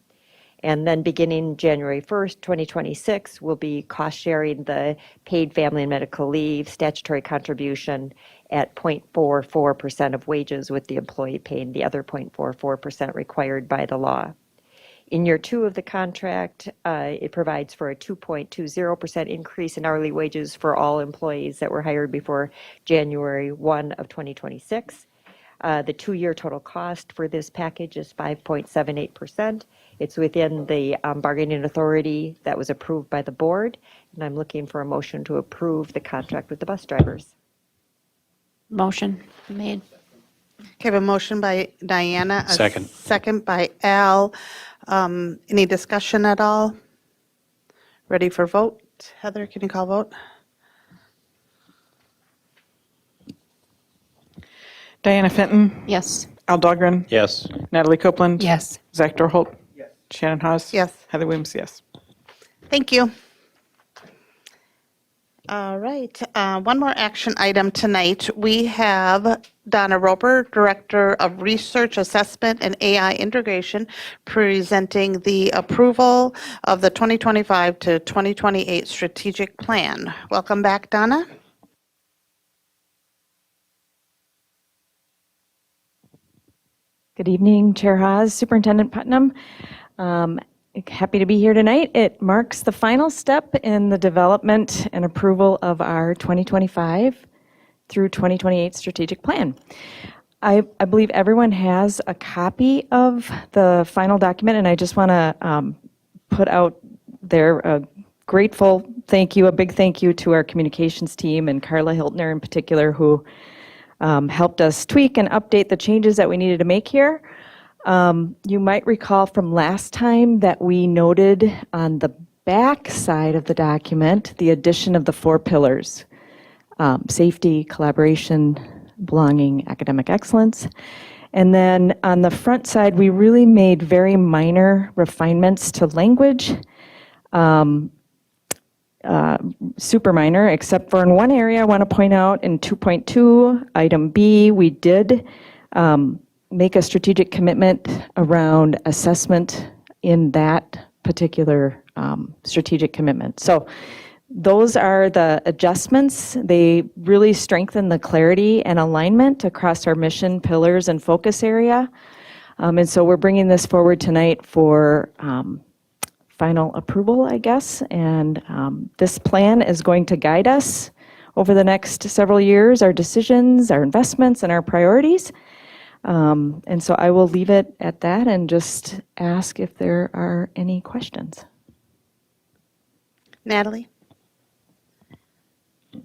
And then beginning January 1st, 2026, we'll be cost sharing the paid family and medical leave statutory contribution at 0.44% of wages, with the employee paying the other 0.44% required by the law. In year two of the contract, it provides for a 2.20% increase in hourly wages for all employees that were hired before January 1 of 2026. The two-year total cost for this package is 5.78%. It's within the bargaining authority that was approved by the board, and I'm looking for a motion to approve the contract with the bus drivers. Motion made. Okay, I have a motion by Diana. A Second. Second by Al. Any discussion at all? Ready for vote? Heather, can you call vote? Diana Fenton, Yes. Al Dahlgren, Yes. Natalie Copeland. Yes. Zach Dorholt. Shannon Hawes. Yes. Heather Williams, yes. Thank you. All right, one more action item tonight. We have Donna Roper, Director of Research Assessment and AI Integration, presenting the approval of the 2025 to 2028 strategic plan. Welcome back, Donna. Good evening, Chair Hawes, Superintendent Putnam. Happy to be here tonight. It marks the final step in the development and approval of our 2025 through 2028 strategic plan. I believe everyone has a copy of the final document, and I just want to put out there a grateful thank you, a big thank you to our communications team and Carla Hiltner in particular, who helped us tweak and update the changes that we needed to make here. You might recall from last time that we noted on the back side of the document the addition of the 4 pillars: safety, collaboration, belonging, academic excellence. And then on the front side, we really made very minor refinements to language, super minor, except for in one area I want to point out in 2.2, item B, we did make a strategic commitment around assessment in that particular strategic commitment. So those are the adjustments. They really strengthen the clarity and alignment across our mission, pillars, and focus area. And so we're bringing this forward tonight for final approval, I guess. And this plan is going to guide us over the next several years, our decisions, our investments, and our priorities. And so I will leave it at that and just ask if there are any questions. Natalie?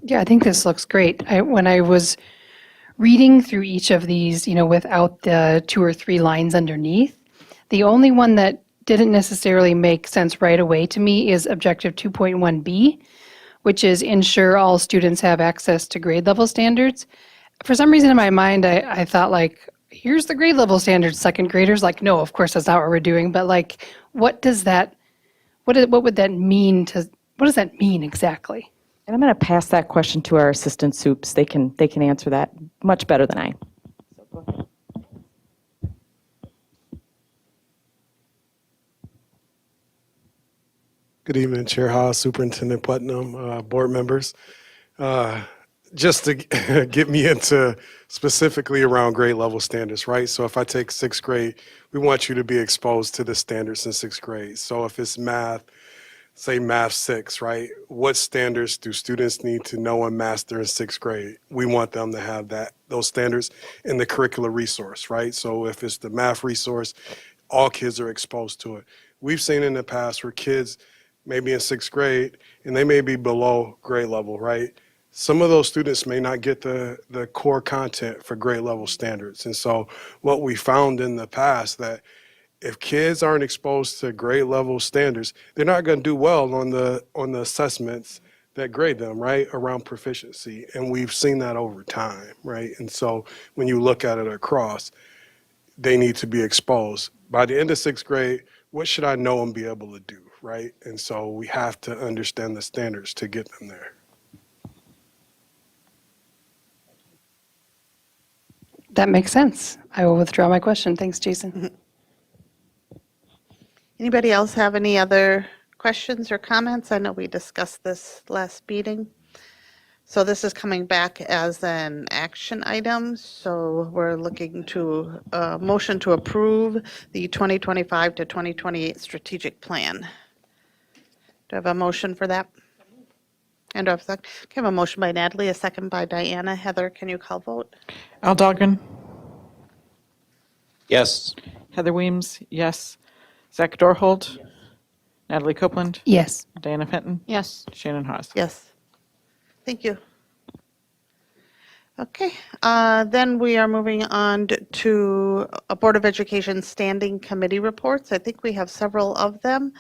Yeah, I think this looks great. When I was reading through each of these, without the 2 or 3 lines underneath, the only one that didn't necessarily make sense right away to me is objective 2.1B, which is ensure all students have access to grade level standards. For some reason in my mind, I thought here's the grade level standards, second graders. No, of course that's not what we're doing. But what does that, what would that mean what does that mean exactly? And I'm going to pass that question to our assistant soups. They can answer that much better than I. Good evening, Chair Haas, Superintendent Putnam, board members. Just to get me into specifically around grade level standards, right? So if I take 6th grade, we want you to be exposed to the standards in 6th grade. So if it's math, say math 6, right? What standards do students need to know and master in 6th grade? We want them to have those standards in the curricular resource, right? So if it's the math resource, all kids are exposed to it. We've seen in the past where kids maybe in 6th grade and they may be below grade level, right? Some of those students may not get the core content for grade level standards. And so what we found in the past that if kids aren't exposed to grade level standards, they're not going to do well on the assessments that grade them, right, around proficiency. And we've seen that over time, right? And so when you look at it across, they need to be exposed. By the end of 6th grade, what should I know and be able to do, right? And so we have to understand the standards to get them there. That makes sense. I will withdraw my question. Thanks, Jason. Anybody else have any other questions or comments? I know we discussed this last meeting. So this is coming back as an action item. So we're looking to motion to approve the 2025 to 2028 strategic plan. Do I have a motion for that? And do I have a second? Okay, I have a motion by Natalie, a second by Diana. Heather, can you call vote? Al Dahlgren, Yes. Heather Weems, yes. Zach Dorhold, Natalie Copeland, Yes. Diana Fenton, Yes. Shannon Haas. Yes. Thank you. Okay, then we are moving on to a Board of Education Standing Committee reports. I think we have several of them.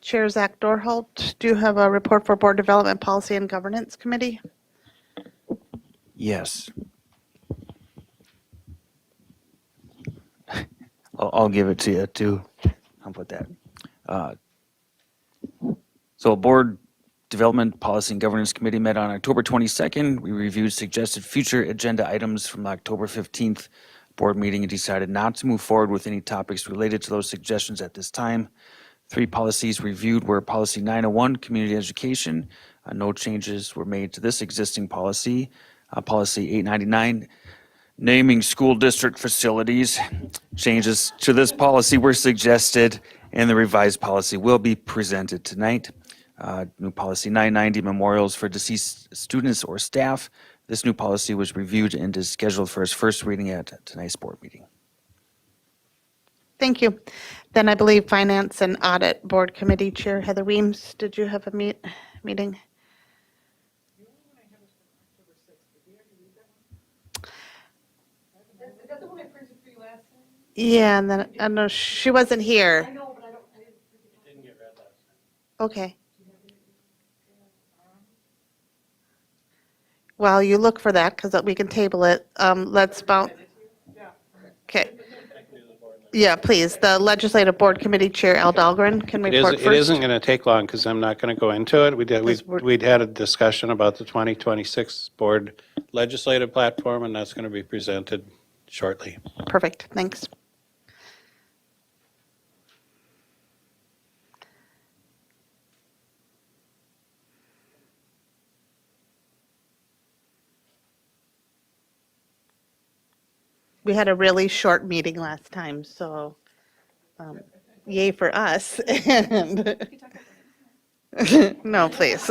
Chair Zach Dorholt, do you have a report for Board Development Policy and Governance Committee? Yes. I'll give it to you too. How about that? So Board Development Policy and Governance Committee met on October 22nd. We reviewed suggested future agenda items from the October 15th board meeting and decided not to move forward with any topics related to those suggestions at this time. 3 policies reviewed were Policy 901, Community Education. No changes were made to this existing policy. Policy 899, Naming School District Facilities. Changes to this policy were suggested, and the revised policy will be presented tonight. New Policy 990, Memorials for Deceased Students or Staff. This new policy was reviewed and is scheduled for its first reading at tonight's board meeting. Thank you. Then I believe Finance and Audit Board Committee Chair Heather Weems, did you have a meeting? Yeah, and then, I know she wasn't here. I know, but I didn't get read last time. Okay. While you look for that, because we can table it, let's bounce. Okay. Yeah, please. The Legislative Board Committee Chair, Al Dahlgren, can report first. It isn't going to take long because I'm not going to go into it. Because we're- We'd had a discussion about the 2026 board legislative platform, and that's going to be presented shortly. Perfect, thanks. We had a really short meeting last time, so yay for us. And no, please.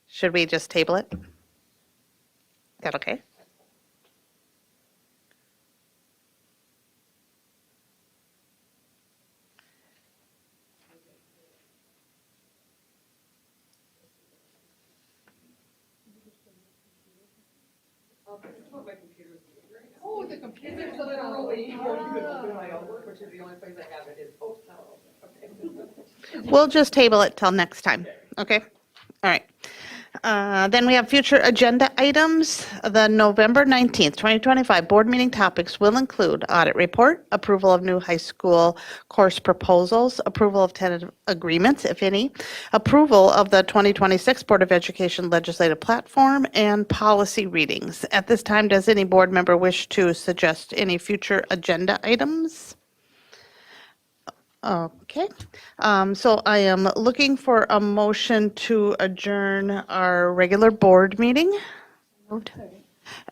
Should we just table it? Is that okay? We'll just table it till next time, okay? All right. Then we have future agenda items. The November 19th, 2025 board meeting topics will include audit report, approval of new high school course proposals, approval of tentative agreements, if any, approval of the 2026 Board of Education legislative platform, and policy readings. At this time, does any board member wish to suggest any future agenda items? Okay, so I am looking for a motion to adjourn our regular board meeting. Moved. I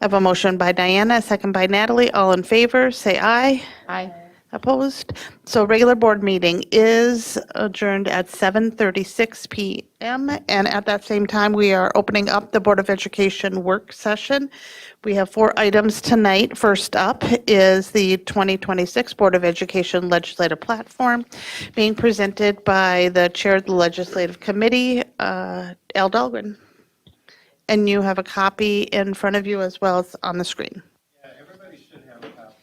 have a motion by Diana, a second by Natalie. All in favor, say aye. Aye. Opposed? So regular board meeting is adjourned at 7:36 PM. And at that same time, we are opening up the Board of Education work session. We have 4 items tonight. First up is the 2026 Board of Education legislative platform being presented by the Chair of the Legislative Committee, Al Dahlgren. And you have a copy in front of you as well as on the screen. Yeah, everybody should have a copy.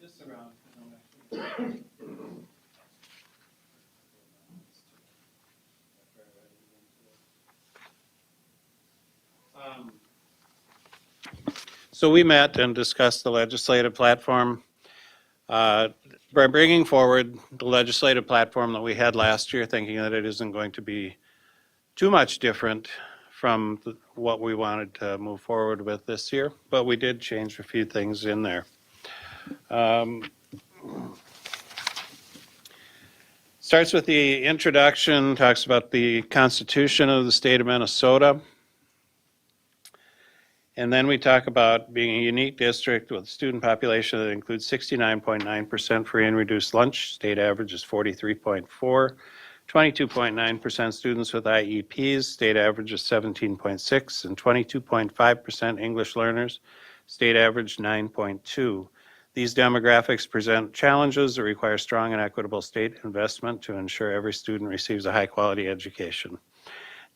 This around. So we met and discussed the legislative platform. By bringing forward the legislative platform that we had last year, thinking that it isn't going to be too much different from what we wanted to move forward with this year, but we did change a few things in there. Starts with the introduction, talks about the Constitution of the state of Minnesota. And then we talk about being a unique district with a student population that includes 69.9% free and reduced lunch. State average is 43.4. 22.9% students with IEPs. State average is 17.6. And 22.5% English learners. State average 9.2. These demographics present challenges that require strong and equitable state investment to ensure every student receives a high-quality education.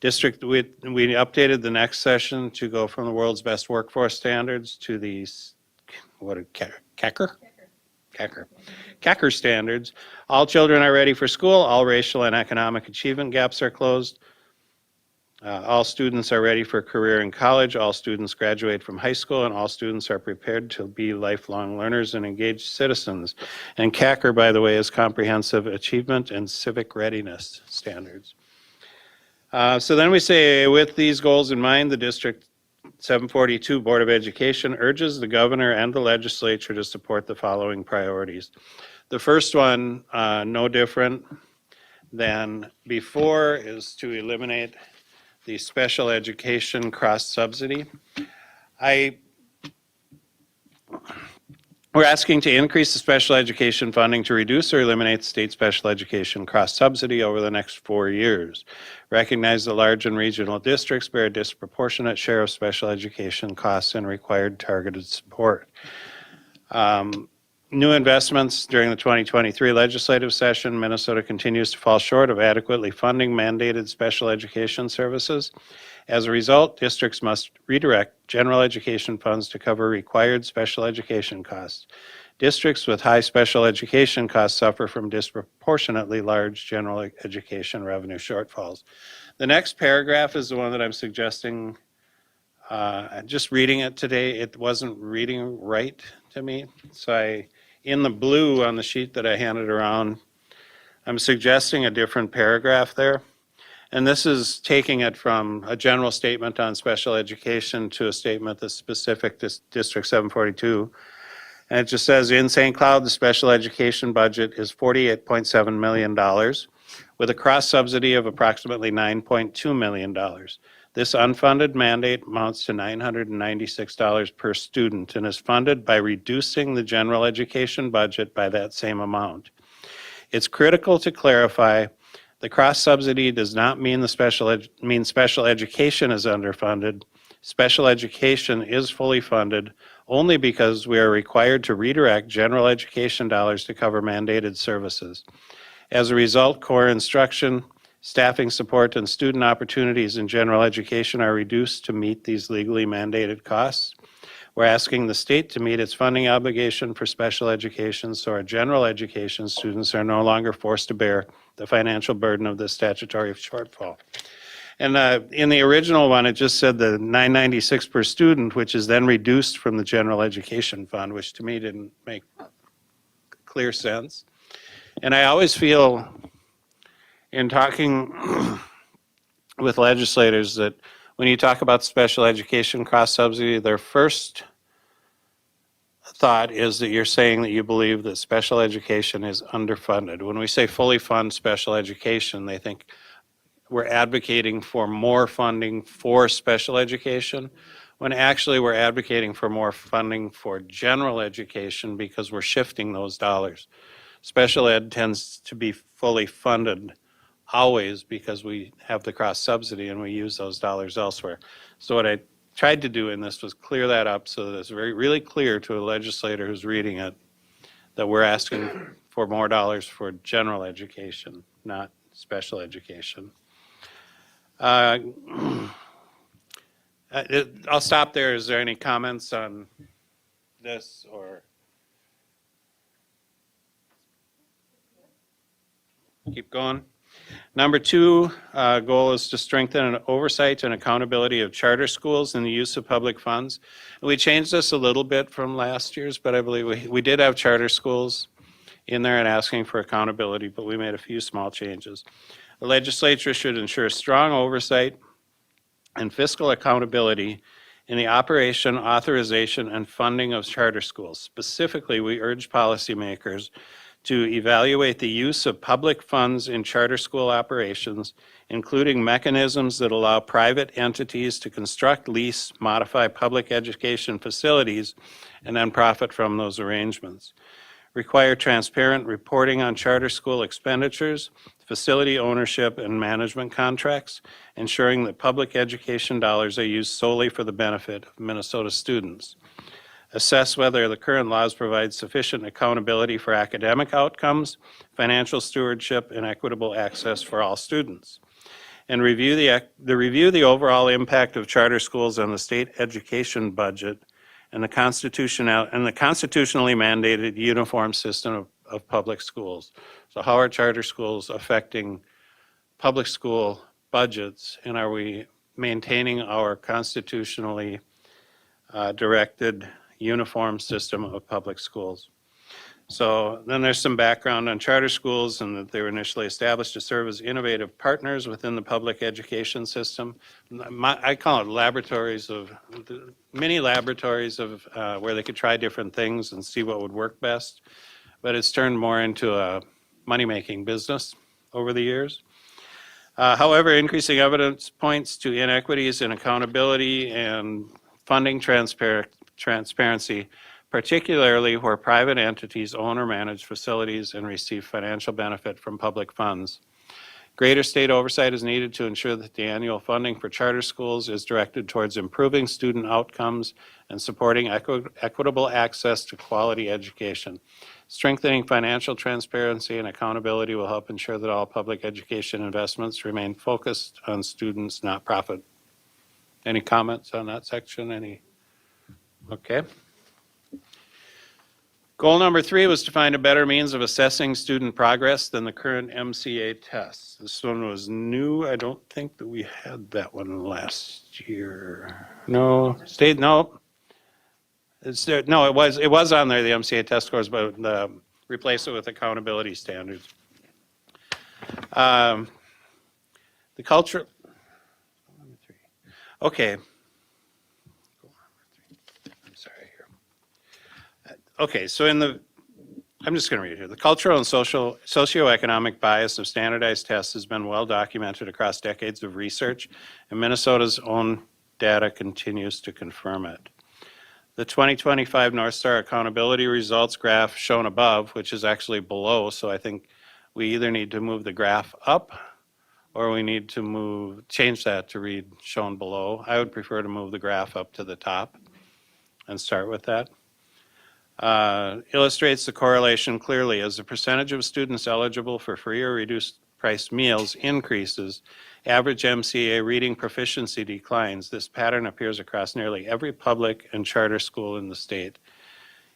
District, we updated the next session to go from the world's best workforce standards to these, CACR standards. All children are ready for school, all racial and economic achievement gaps are closed. All students are ready for career in college, all students graduate from high school, and all students are prepared to be lifelong learners and engaged citizens. And CACR, by the way, is Comprehensive Achievement and Civic Readiness Standards. So then we say, with these goals in mind, the District 742 Board of Education urges the governor and the legislature to support the following priorities. The first one, no different than before, is to eliminate the special one We're asking to increase the special education funding to reduce or eliminate state special education cross-subsidy over the next 4 years. Recognize that large and regional districts bear a disproportionate share of special education costs and required targeted support. New investments during the 2023 legislative session, Minnesota continues to fall short of adequately funding mandated special education services. As a result, districts must redirect general education funds to cover required special education costs. Districts with high special education costs suffer from disproportionately large general education revenue shortfalls. The next paragraph is the one that I'm suggesting. Just reading it today, it wasn't reading right to me. So in the blue on the sheet that I handed around, I'm suggesting a different paragraph there. And this is taking it from a general statement on special education to a statement that's specific to District 742. And it just says, in St. Cloud, the special education budget is $48.7 million with a cross-subsidy of approximately $9.2 million. This unfunded mandate amounts to $996 per student and is funded by reducing the general education budget by that same amount. It's critical to clarify the cross-subsidy does not mean special education is underfunded. Special education is fully funded only because we are required to redirect general education dollars to cover mandated services. As a result, core instruction, staffing support, and student opportunities in general education are reduced to meet these legally mandated costs. We're asking the state to meet its funding obligation for special education so our general education students are no longer forced to bear the financial burden of this statutory shortfall. And in the original one, it just said the $996 per student, which is then reduced from the general education fund, which to me didn't make clear sense. And I always feel in talking with legislators that when you talk about special education cross-subsidy, their first thought is that you're saying that you believe that special education is underfunded. When we say fully fund special education, they think we're advocating for more funding for special education, when actually we're advocating for more funding for general education because we're shifting those dollars. Special ed tends to be fully funded always because we have the cross subsidy and we use those dollars elsewhere. So what I tried to do in this was clear that up so that it's really clear to a legislator who's reading it that we're asking for more dollars for general education, not special education. I'll stop there. Is there any comments on this or? Keep going. Number two goal is to strengthen an oversight and accountability of charter schools and the use of public funds. We changed this a little bit from last year's, but I believe we did have charter schools in there and asking for accountability, but we made a few small changes. The legislature should ensure strong oversight and fiscal accountability in the operation, authorization, and funding of charter schools. Specifically, we urge policymakers to evaluate the use of public funds in charter school operations, including mechanisms that allow private entities to construct, lease, modify public education facilities, and then profit from those arrangements. Require transparent reporting on charter school expenditures, facility ownership, and management contracts, ensuring that public education dollars are used solely for the benefit of Minnesota students. Assess whether the current laws provide sufficient accountability for academic outcomes, financial stewardship, and equitable access for all students. And review the overall impact of charter schools on the state education budget and the constitutionally mandated uniform system of public schools. So how are charter schools affecting public school budgets, and are we maintaining our constitutionally directed uniform system of public schools? So then there's some background on charter schools and that they were initially established to serve as innovative partners within the public education system. I call it mini laboratories of where they could try different things and see what would work best. But it's turned more into a money-making business over the years. However, increasing evidence points to inequities in accountability and funding transparency, particularly where private entities own or manage facilities and receive financial benefit from public funds. Greater state oversight is needed to ensure that the annual funding for charter schools is directed towards improving student outcomes and supporting equitable access to quality education. Strengthening financial transparency and accountability will help ensure that all public education investments remain focused on students, not profit. Any comments on that section? Okay. Goal number 3 was to find a better means of assessing student progress than the current MCA tests. This one was new. I don't think that we had that one last year. No, no. It's there. No, it was on there, the MCA test scores, but replace it with accountability standards. The culture. Okay. I'm sorry here. Okay, so I'm just going to read it here. The cultural and socioeconomic bias of standardized tests has been well documented across decades of research, and Minnesota's own data continues to confirm it. The 2025 North Star accountability results graph shown above, which is actually below, so I think we either need to move the graph up or we need to change that to read shown below. I would prefer to move the graph up to the top and start with that. Illustrates the correlation clearly. As the percentage of students eligible for free or reduced price meals increases, average MCA reading proficiency declines. This pattern appears across nearly every public and charter school in the state.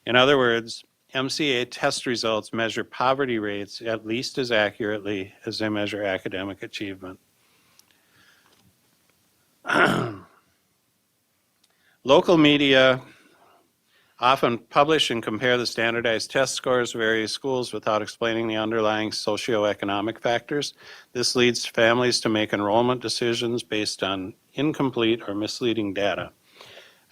In other words, MCA test results measure poverty rates at least as accurately as they measure academic achievement. Local media often publish and compare the standardized test scores of various schools without explaining the underlying socioeconomic factors. This leads families to make enrollment decisions based on incomplete or misleading data.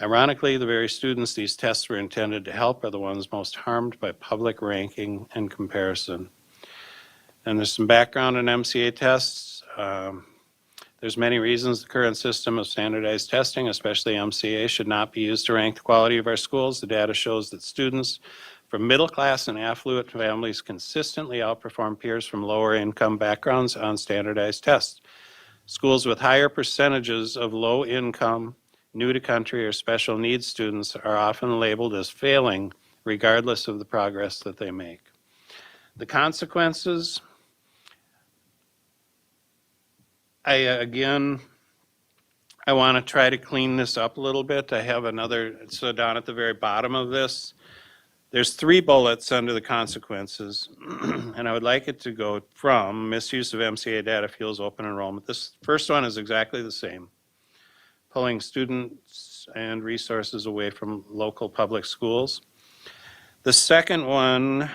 Ironically, the very students these tests were intended to help are the ones most harmed by public ranking and comparison. And there's some background on MCA tests. There's many reasons the current system of standardized testing, especially MCA, should not be used to rank the quality of our schools. The data shows that students from middle class and affluent families consistently outperform peers from lower income backgrounds on standardized tests. Schools with higher percentages of low income, new to country, or special needs students are often labeled as failing regardless of the progress that they make. The consequences, I want to try to clean this up a little bit. I have another, so down at the very bottom of this, there's 3 bullets under the consequences, and I would like it to go from misuse of MCA data fuels open enrollment. This first one is exactly the same, pulling students and resources away from local public schools. The second one,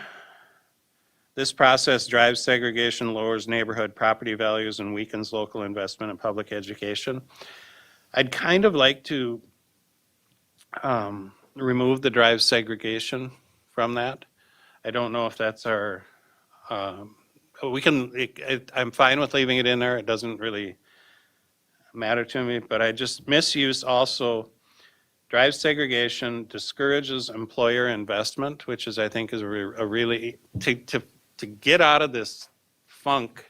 this process drives segregation, lowers neighborhood property values, and weakens local investment in public education. I'd kind of like to remove the drive segregation from that. I don't know if that's our, I'm fine with leaving it in there. It doesn't really matter to me, but I just misuse also drives segregation, discourages employer investment, which is, I think, is a really, to get out of this funk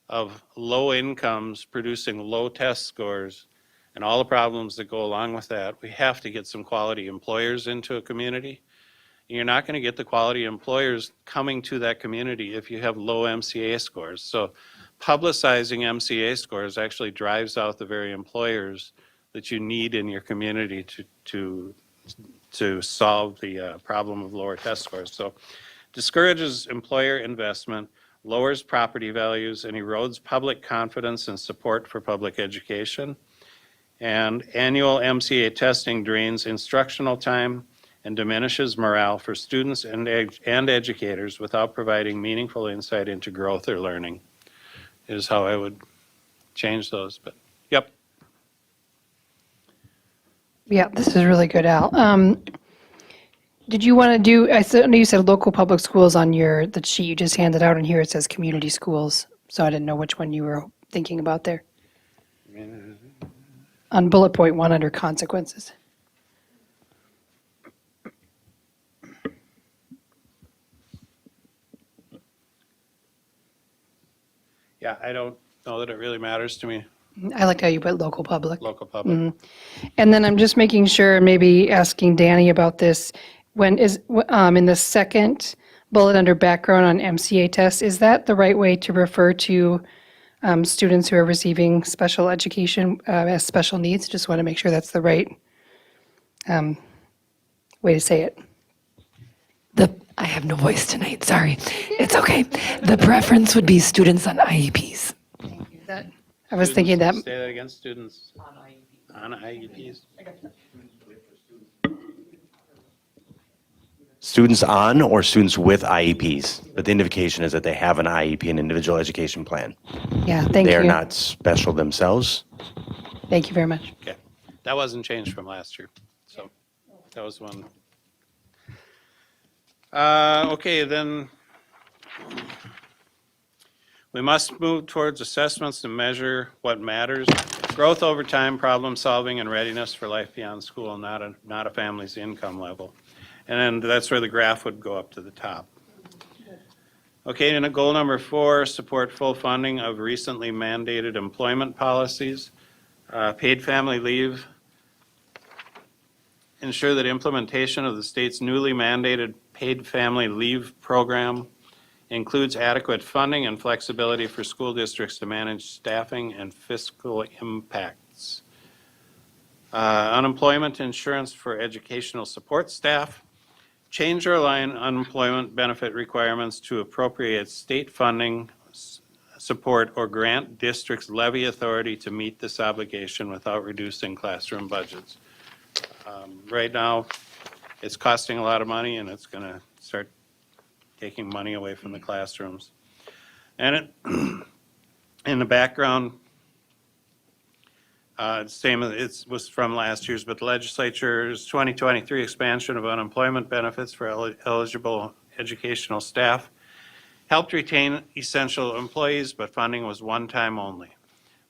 of low incomes producing low test scores and all the problems that go along with that, we have to get some quality employers into a community. You're not going to get the quality employers coming to that community if you have low MCA scores. So publicizing MCA scores actually drives out the very employers that you need in your community to solve the problem of lower test scores. So discourages employer investment, lowers property values, and erodes public confidence and support for public education. And annual MCA testing drains instructional time and diminishes morale for students and educators without providing meaningful insight into growth or learning, is how I would change those. But, yep. Yeah, this is really good, Al. Did you want to do, I know you said local public schools on the sheet you just handed out, and here it says community schools. So I didn't know which one you were thinking about there. On bullet point 1 under consequences. Yeah, I don't know that it really matters to me, I liked how you put local public. local public. And then I'm just making sure, maybe asking Danny about this. When is, in the second bullet under background on MCA tests, is that the right way to refer to students who are receiving special education as special needs? Just want to make sure that's the right way to say it. I have no voice tonight, sorry. It's okay. The preference would be students on IEPs. I was thinking that, Say that again, students. On IEPs. Students on or students with IEPs, but the indication is that they have an IEP, an individual education plan. yeah, thank They are you. not special themselves. Thank you very much. Okay, that wasn't changed from last year, so that was one. Okay, then we must move towards assessments to measure what matters. Growth over time, problem solving, and readiness for life beyond school, not a family's income level. And then that's where the graph would go up to the top. Okay, and goal number 4, support full funding of recently mandated employment policies. Paid family leave. Ensure that implementation of the state's newly mandated paid family leave program includes adequate funding and flexibility for school districts to manage staffing and fiscal impacts. Unemployment insurance for educational support staff. Change or align unemployment benefit requirements to appropriate state funding, support, or grant districts levy authority to meet this obligation without reducing classroom budgets. Right now, it's costing a lot of money, and it's going to start taking money away from the classrooms. And in the background, same, it was from last year's, but the legislature's 2023 expansion of unemployment benefits for eligible educational staff helped retain essential employees, but funding was one time only.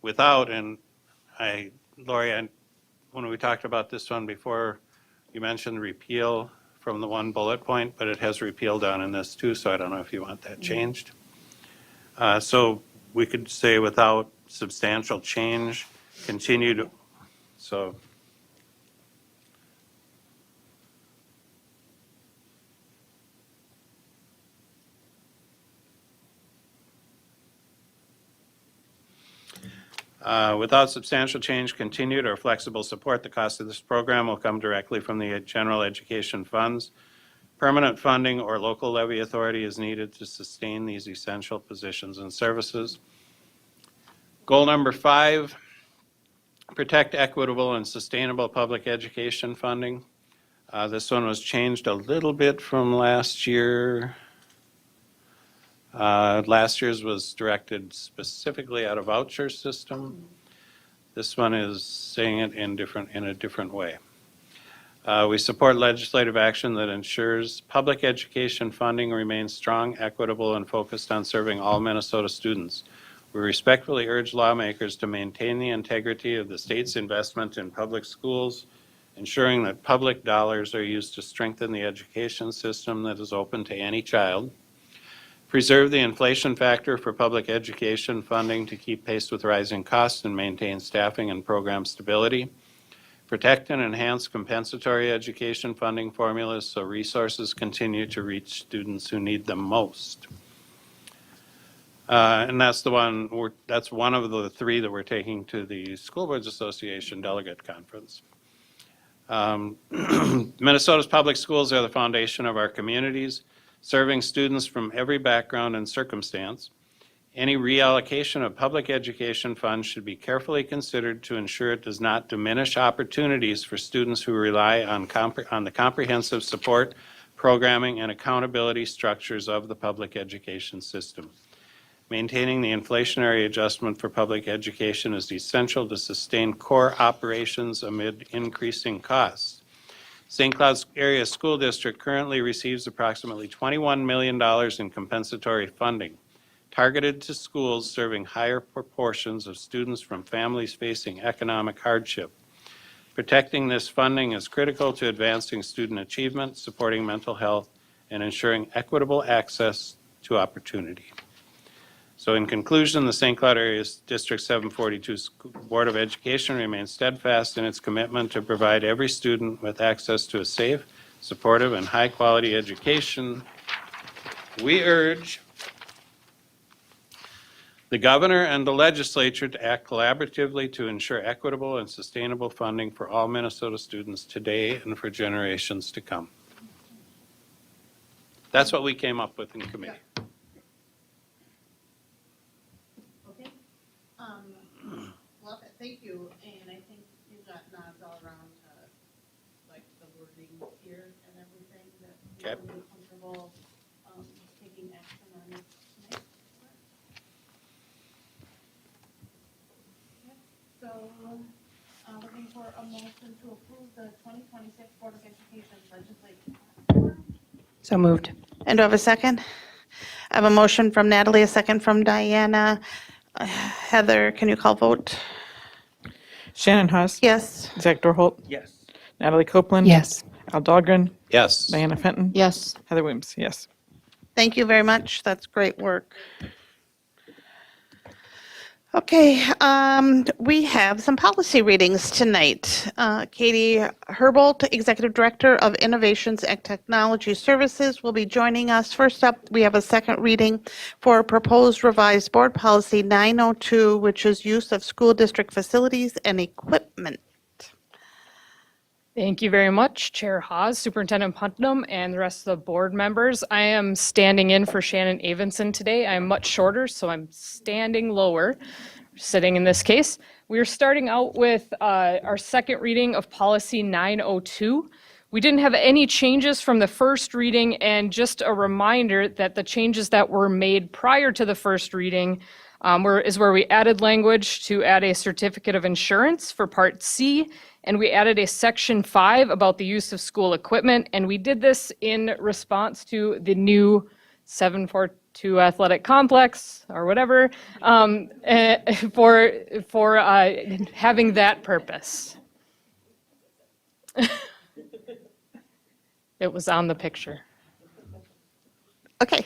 Without, and Lori, when we talked about this one before, you mentioned repeal from the one bullet point, but it has repeal down in this too, so I don't know if you want that changed. So we could say without substantial change, continued, so. Without substantial change, continued or flexible support, the cost of this program will come directly from the general education funds. Permanent funding or local levy authority is needed to sustain these essential positions and services. Goal number 5, protect equitable and sustainable public education funding. This one was changed a little bit from last year. Last year's was directed specifically at a voucher system. This one is saying it in a different way. We support legislative action that ensures public education funding remains strong, equitable, and focused on serving all Minnesota students. We respectfully urge lawmakers to maintain the integrity of the state's investment in public schools, ensuring that public dollars are used to strengthen the education system that is open to any child. Preserve the inflation factor for public education funding to keep pace with rising costs and maintain staffing and program stability. Protect and enhance compensatory education funding formulas so resources continue to reach students who need them most. And that's the one, that's one of the 3 that we're taking to the School Boards Association Delegate Conference. Minnesota's public schools are the foundation of our communities, serving students from every background and circumstance. Any reallocation of public education funds should be carefully considered to ensure it does not diminish opportunities for students who rely on the comprehensive support, programming, and accountability structures of the public education system. Maintaining the inflationary adjustment for public education is essential to sustain core operations amid increasing costs. St. Cloud Area School District currently receives approximately $21 million in compensatory funding, targeted to schools serving higher proportions of students from families facing economic hardship. Protecting this funding is critical to advancing student achievement, supporting mental health, and ensuring equitable access to opportunity. So in conclusion, the St. Cloud Area District 742 Board of Education remains steadfast in its commitment to provide every student with access to a safe, supportive, and high-quality education. We urge the governor and the legislature to act collaboratively to ensure equitable and sustainable funding for all Minnesota students today and for generations to come. That's what we came up with in committee. Okay. Well, thank you, and I think you got nods all around, like the wording here and everything, that Okay. you're really comfortable taking action on it tonight. Yep. So, looking for a motion to approve the 2026 Board of Education legislative. So moved. And do I have a second? I have a motion from Natalie, a second from Diana. Heather, can you call vote? Shannon Haas. Yes. Zach Dorholt. Yes. Natalie Copeland. Yes. Al Dahlgren. Yes. Diana Fenton. Yes. Heather Williams, yes. Thank you very much. That's great work. Okay, we have some policy readings tonight. Katie Herbold, Executive Director of Innovations and Technology Services, will be joining us. First up, we have a second reading for proposed revised Board Policy 902, which is use of school district facilities and equipment. Thank you very much, Chair Hawes, Superintendent Putnam, and the rest of the board members. I am standing in for Shannon Avinson today. I'm much shorter, so I'm standing lower, sitting in this case. We are starting out with our second reading of Policy 902. We didn't have any changes from the first reading, and just a reminder that the changes that were made prior to the first reading is where we added language to add a certificate of insurance for Part C, and we added a Section 5 about the use of school equipment, and we did this in response to the new 742 athletic complex, or whatever, for having that purpose. It was on the picture. Okay.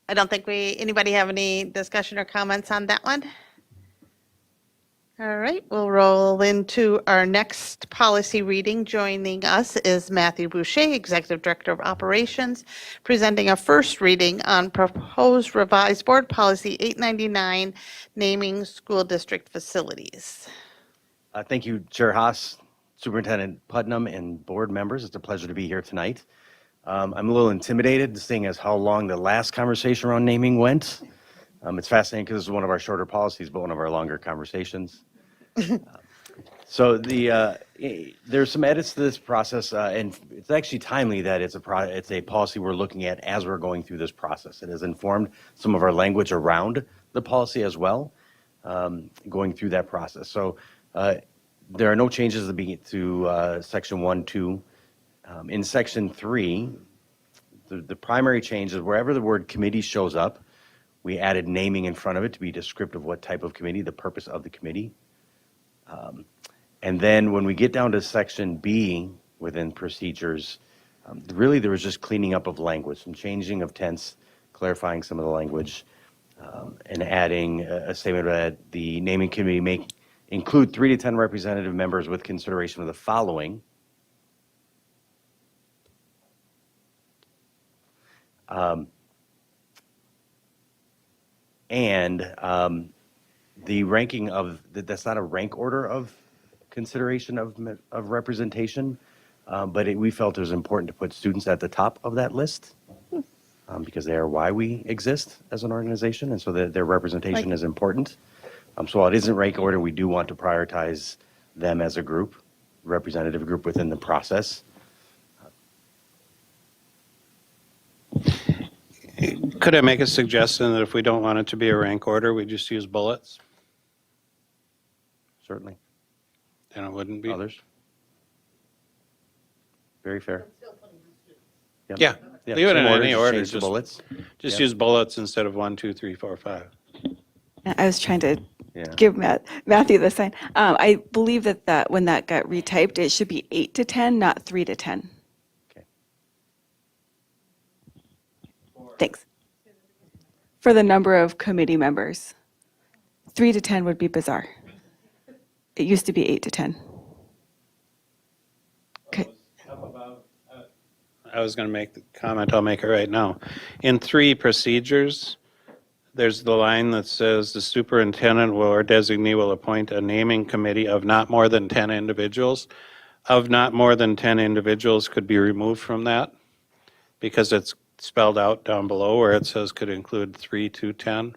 I don't think anybody have any discussion or comments on that one? All right, we'll roll into our next policy reading. Joining us is Matthew Boucher, Executive Director of Operations, presenting a first reading on proposed revised Board Policy 899, naming school district facilities. Thank you, Chair Haas, Superintendent Putnam, and board members. It's a pleasure to be here tonight. I'm a little intimidated, seeing as how long the last conversation around naming went. It's fascinating because this is one of our shorter policies, but one of our longer conversations. So there's some edits to this process, and it's actually timely that it's a policy we're looking at as we're going through this process. It has informed some of our language around the policy as well, going through that process. So there are no changes to Section 1, 2. In Section 3, the primary change is wherever the word committee shows up, we added naming in front of it to be descriptive of what type of committee, the purpose of the committee. And then when we get down to Section B within procedures, really there was just cleaning up of language, some changing of tense, clarifying some of the language, and adding a statement that the naming committee may include 3 to 10 representative members with consideration of the following. The ranking of, that's not a rank order of consideration of representation, but we felt it was important to put students at the top of that list because they are why we exist as an organization, and so their representation is important. So while it isn't rank order, we do want to prioritize them as a group, representative group within the process. Could I make a suggestion that if we don't want it to be a rank order, we just use bullets? Certainly. And it wouldn't be. Others? Very fair. Yep. Yeah, Yep, leave it in same any order. change the bullets. Just Yep. use bullets instead of 1, 2, 3, 4, 5. I was trying to Yeah. give Matthew the sign. I believe that when that got retyped, it should be 8 to 10, not 3 to 10. Okay. Thanks. for the number of committee members. 3 to 10 would be bizarre. It used to be 8 to 10. Okay. I was going to make the comment, I'll make it right now. In 3 procedures, there's the line that says the superintendent will or designee will appoint a naming committee of not more than 10 individuals. Of not more than 10 individuals could be removed from that because it's spelled out down below where it says could include 3 to 10.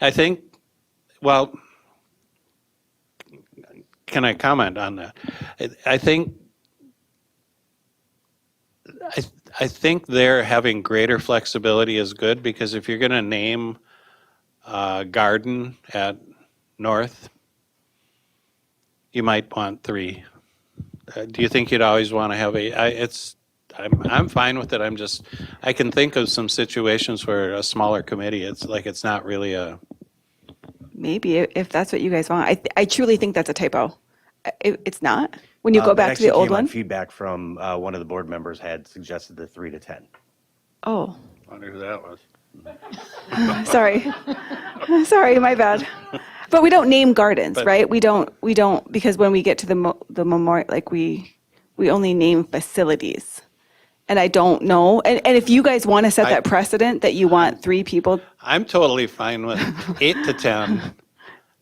I think, well, can I comment on that? I think they're having greater flexibility is good because if you're going to name garden at North, you might want 3. Do you think you'd always want to have I'm fine with it. I can think of some situations where a smaller committee, it's not really a. Maybe if that's what you guys want. I truly think that's a typo. It's not. When you go back to the old one. Feedback from one of the board members had suggested the 3 to 10. Oh, Wonder who that was. sorry. Sorry, my bad. But we don't name gardens, right? We don't because when we get to the memorial, like we only name facilities. And I don't know. And if you guys want to set that precedent that you want 3 people. I'm totally fine with 8 to 10.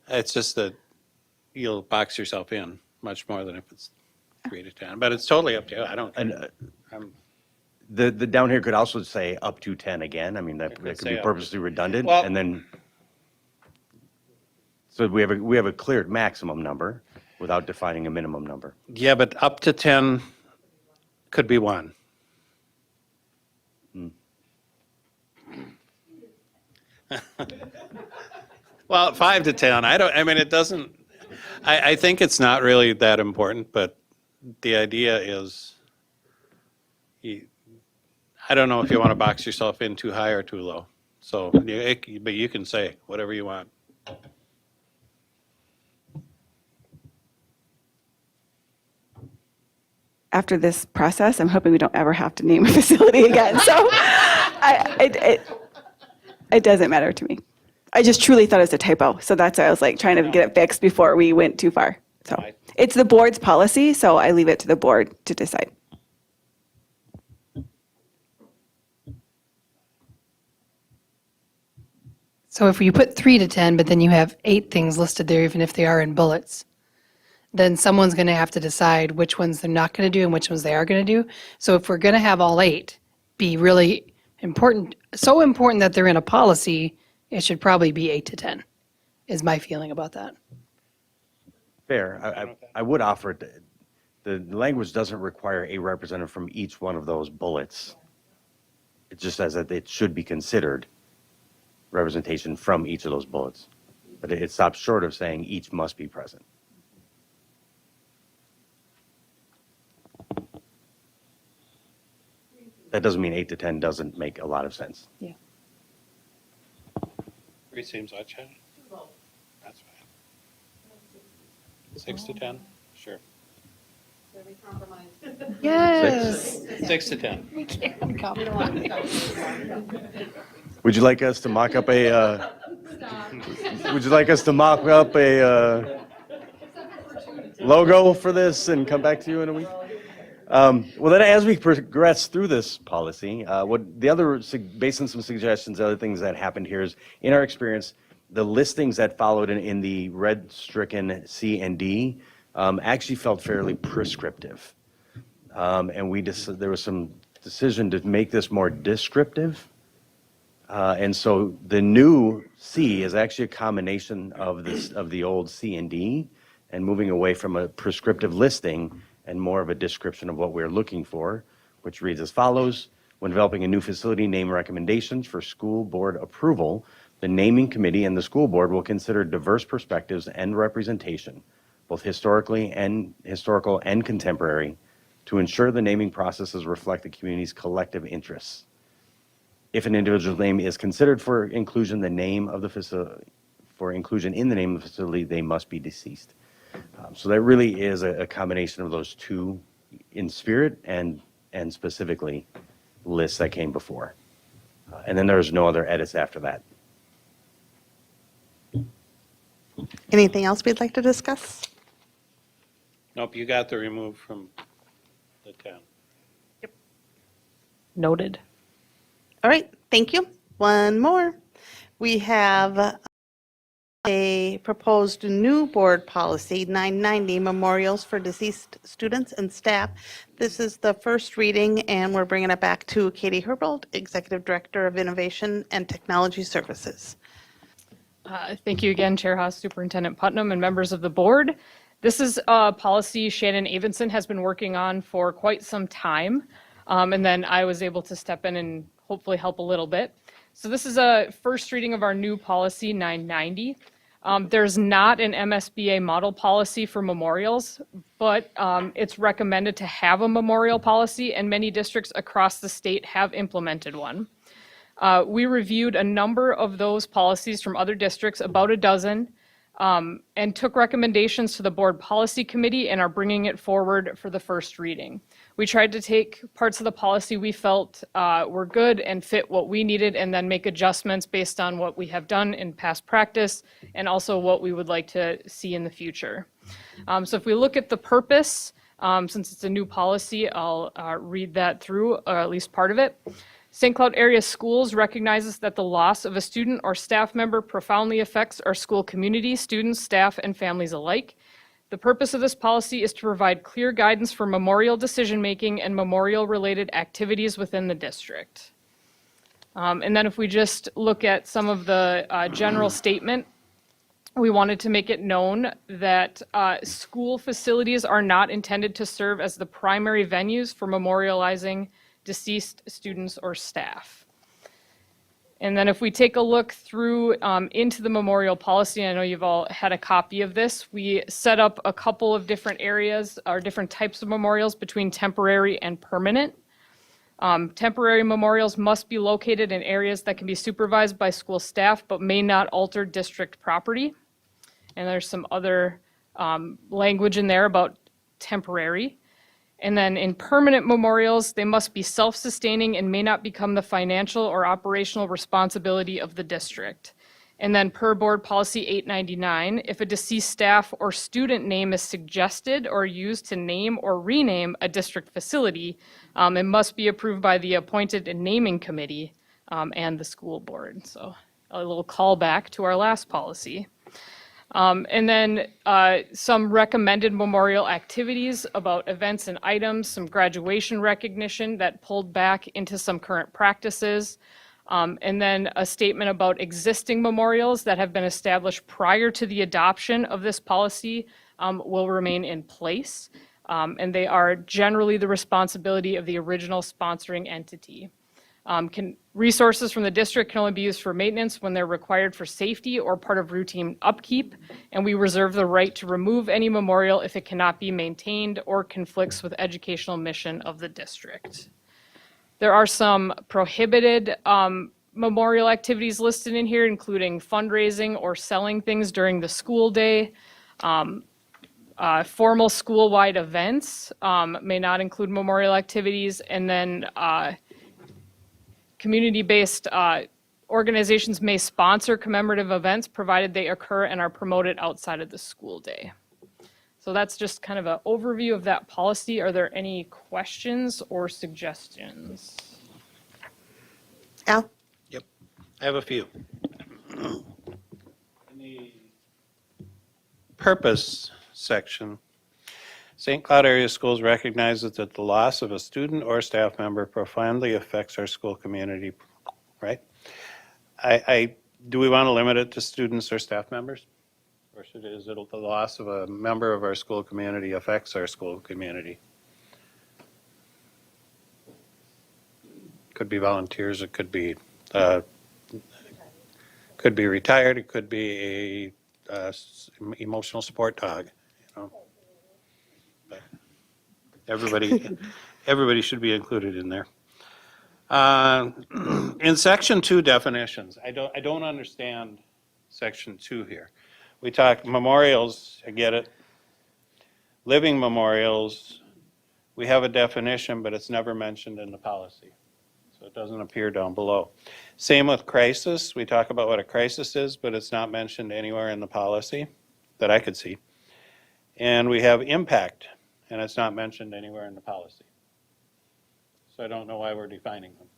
It's just that you'll box yourself in much more than if it's 3 to 10. But it's totally up to you. I don't. The down here could also say up to 10 again. I mean, that could say be up. purposely redundant. Well- And then, so we have a cleared maximum number without defining a minimum number. Yeah, but up to 10 could be 1. Well, 5 to 10, it doesn't, I think it's not really that important, but the idea is, I don't know if you want to box yourself in too high or too low. So, but you can say whatever you want. After this process, I'm hoping we don't ever have to name a facility again. So it doesn't matter to me. I just truly thought it was a typo. So that's why I was like trying to get it fixed before we went too far. So it's the board's policy, so I leave it to the board to decide. So if you put 3 to 10, but then you have 8 things listed there, even if they are in bullets, then someone's going to have to decide which ones they're not going to do and which ones they are going to do. So if we're going to have all 8 be really important, so important that they're in a policy, it should probably be 8 to 10, is my feeling about that. Fair. I would offer, the language doesn't require a representative from each one of those bullets. It just says that it should be considered representation from each of those bullets. But it stops short of saying each must be present. That doesn't mean 8 to 10 doesn't make a lot of sense. 3 seems what, Chad? That's fine. 6 to 10? Sure. Yes. 6 to 10. Would you like us to mock up a, logo for this and come back to you in a week? Well, then as we progress through this policy, based on some suggestions, other things that happened here is, in our experience, the listings that followed in the red stricken C and D actually felt fairly prescriptive. And there was some decision to make this more descriptive. And so the new C is actually a combination of the old C and D, and moving away from a prescriptive listing and more of a description of what we're looking for, which reads as follows. When developing a new facility name recommendations for school board approval, the naming committee and the school board will consider diverse perspectives and representation, both historical and contemporary, to ensure the naming processes reflect the community's collective interests. If an individual's name is considered for inclusion in the name of the facility, they must be deceased. So that really is a combination of those two in spirit and specifically lists that came before. And then there's no other edits after that. Anything else we'd like to discuss? Nope, you got the remove from the 10. Noted. All right, thank you. One more. We have a proposed new board policy, 990, memorials for deceased students and staff. This is the first reading, and we're bringing it back to Katie Herbold, Executive Director of Innovation and Technology Services. Thank you again, Chair Haas, Superintendent Putnam, and members of the board. This is a policy Shannon Avenson has been working on for quite some time, and then I was able to step in and hopefully help a little bit. So this is a first reading of our new policy, 990. There's not an MSBA model policy for memorials, but it's recommended to have a memorial policy, and many districts across the state have implemented one. We reviewed a number of those policies from other districts, about a dozen, and took recommendations to the board policy committee and are bringing it forward for the first reading. We tried to take parts of the policy we felt were good and fit what we needed, and then make adjustments based on what we have done in past practice and also what we would like to see in the future. So if we look at the purpose, since it's a new policy, I'll read that through, or at least part of it. St. Cloud Area Schools recognizes that the loss of a student or staff member profoundly affects our school community, students, staff, and families alike. The purpose of this policy is to provide clear guidance for memorial decision-making and memorial-related activities within the district. And then if we just look at some of the general statement, we wanted to make it known that school facilities are not intended to serve as the primary venues for memorializing deceased students or staff. And then if we take a look through into the memorial policy, I know you've all had a copy of this, we set up a couple of different areas or different types of memorials between temporary and permanent. Temporary memorials must be located in areas that can be supervised by school staff but may not alter district property. And there's some other language in there about temporary. And then in permanent memorials, they must be self-sustaining and may not become the financial or operational responsibility of the district. And then per board policy 899, if a deceased staff or student name is suggested or used to name or rename a district facility, it must be approved by the appointed naming committee and the school board. So a little callback to our last policy. And then some recommended memorial activities about events and items, some graduation recognition that pulled back into some current practices, and then a statement about existing memorials that have been established prior to the adoption of this policy will remain in place, and they are generally the responsibility of the original sponsoring entity. Resources from the district can only be used for maintenance when they're required for safety or part of routine upkeep, and we reserve the right to remove any memorial if it cannot be maintained or conflicts with educational mission of the district. There are some prohibited memorial activities listed in here, including fundraising or selling things during the school day. Formal school-wide events may not include memorial activities, and then community-based organizations may sponsor commemorative events provided they occur and are promoted outside of the school day. So that's just kind of an overview of that policy. Are there any questions or suggestions? Al? Yep, I have a few. In the purpose section, St. Cloud Area Schools recognizes that the loss of a student or staff member profoundly affects our school community, right? Do we want to limit it to students or staff members? Or is it the loss of a member of our school community affects our school community? Could be volunteers, it could be retired, it could be a emotional support dog, you know. But everybody should be included in there. In section 2 definitions, I don't understand section 2 here. We talk memorials, I get it. Living memorials, we have a definition, but it's never mentioned in the policy. So it doesn't appear down below. Same with crisis. We talk about what a crisis is, but it's not mentioned anywhere in the policy. that I could see. And we have impact, and it's not mentioned anywhere in the policy. So I don't know why we're defining them.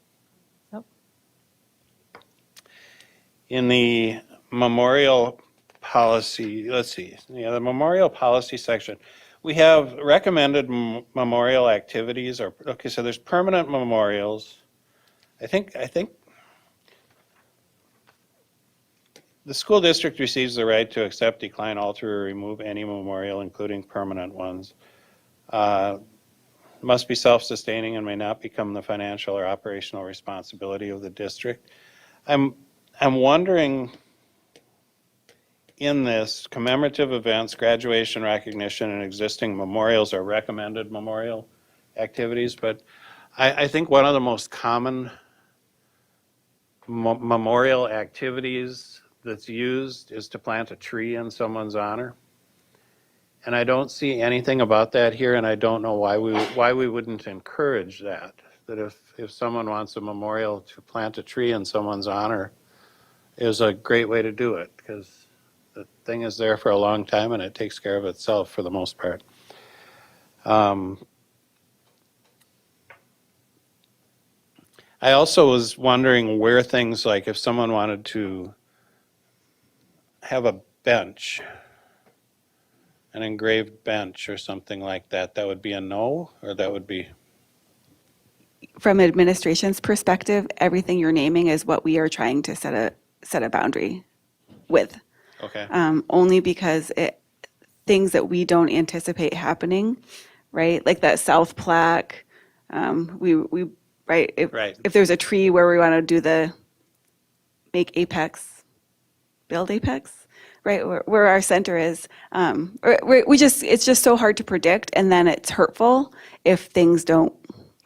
Yep. In the memorial policy, let's see, yeah, the memorial policy section, we have recommended memorial activities, or, okay, so there's permanent memorials. I think the school district receives the right to accept, decline, alter, or remove any memorial, including permanent ones. Must be self-sustaining and may not become the financial or operational responsibility of the district. I'm wondering, in this, commemorative events, graduation, recognition, and existing memorials are recommended memorial activities, but I think one of the most common memorial activities that's used is to plant a tree in someone's honor. And I don't see anything about that here, and I don't know why we wouldn't encourage that. That if someone wants a memorial, to plant a tree in someone's honor is a great way to do it, because the thing is there for a long time and it takes care of itself for the most part. I also was wondering where things like, if someone wanted to have a bench, an engraved bench or something like that, that would be a no, or that would be? From administration's perspective, everything you're naming is what we are trying to set a boundary with. Okay. Only because things that we don't anticipate happening, right? Like that south plaque, right? If there's a tree where we want to do make Apex, build Apex, right? Where our center is, it's just so hard to predict, and then it's hurtful if things don't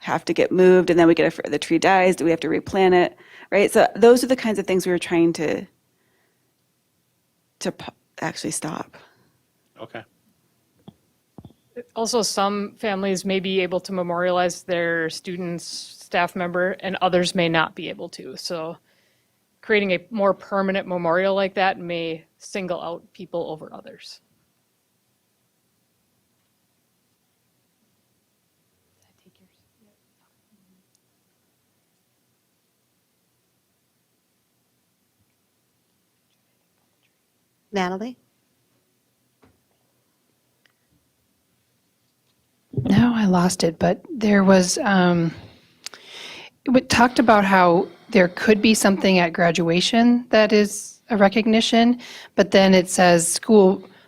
have to get moved, and then the tree dies. Do we have to replant it, right? So those are the kinds of things we were trying to actually stop. Okay. Also, some families may be able to memorialize their student's staff member, and others may not be able to. So creating a more permanent memorial like that may single out people over others. Natalie? No, I lost it, but there was, it talked about how there could be something at graduation that is a recognition, but then it says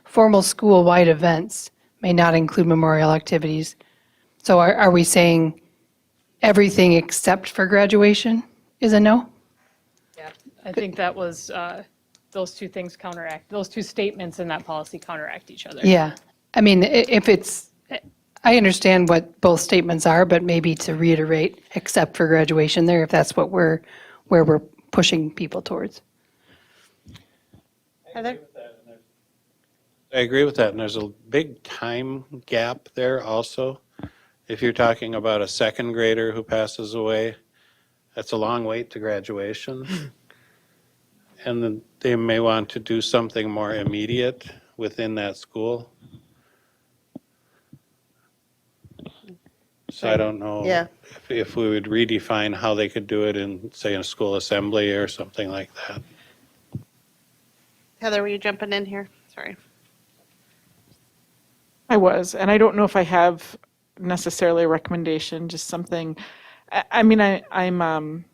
formal school-wide events may not include memorial activities. So are we saying everything except for graduation is a no? Yeah, I think that was, those two statements in that policy counteract each other. Yeah. I mean, I understand what both statements are, but maybe to reiterate, except for graduation there, if that's where we're pushing people towards. Heather? I agree with that, and there's a big time gap there also. If you're talking about a second grader who passes away, that's a long wait to graduation. And then they may want to do something more immediate within that school. So I don't know Yeah. if we would redefine how they could do it in, say, in a school assembly or something like that. Heather, were you jumping in here? Sorry. I was, and I don't know if I have necessarily a recommendation, just something. I'm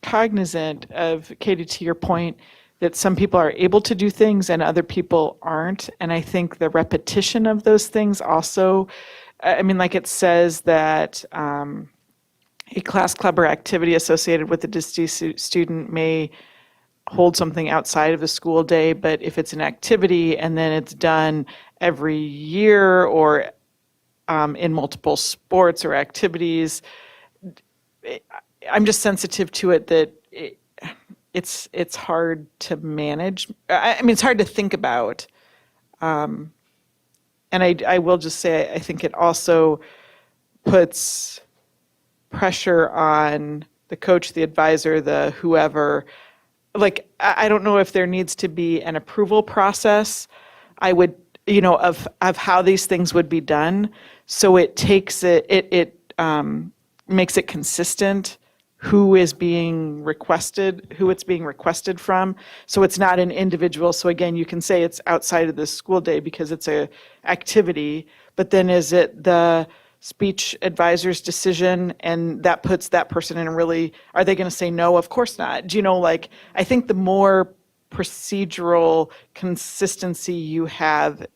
cognizant of, Katie, to your point, that some people are able to do things and other people aren't. And I think the repetition of those things also, like it says that a class club or activity associated with a deceased student may hold something outside of the school day, but if it's an activity and then it's done every year or in multiple sports or activities, I'm just sensitive to it that it's hard to manage. It's hard to think about. And I will just say, I think it also puts pressure on the coach, the advisor, the whoever. Like, I don't know if there needs to be an approval process I would, of how these things would be done. So it takes makes it consistent who it's being requested from. So it's not an individual. So again, you can say it's outside of the school day because it's a activity, but then is it the speech advisor's decision and that puts that person in are they going to say no? Of course not. I think the more procedural consistency you have,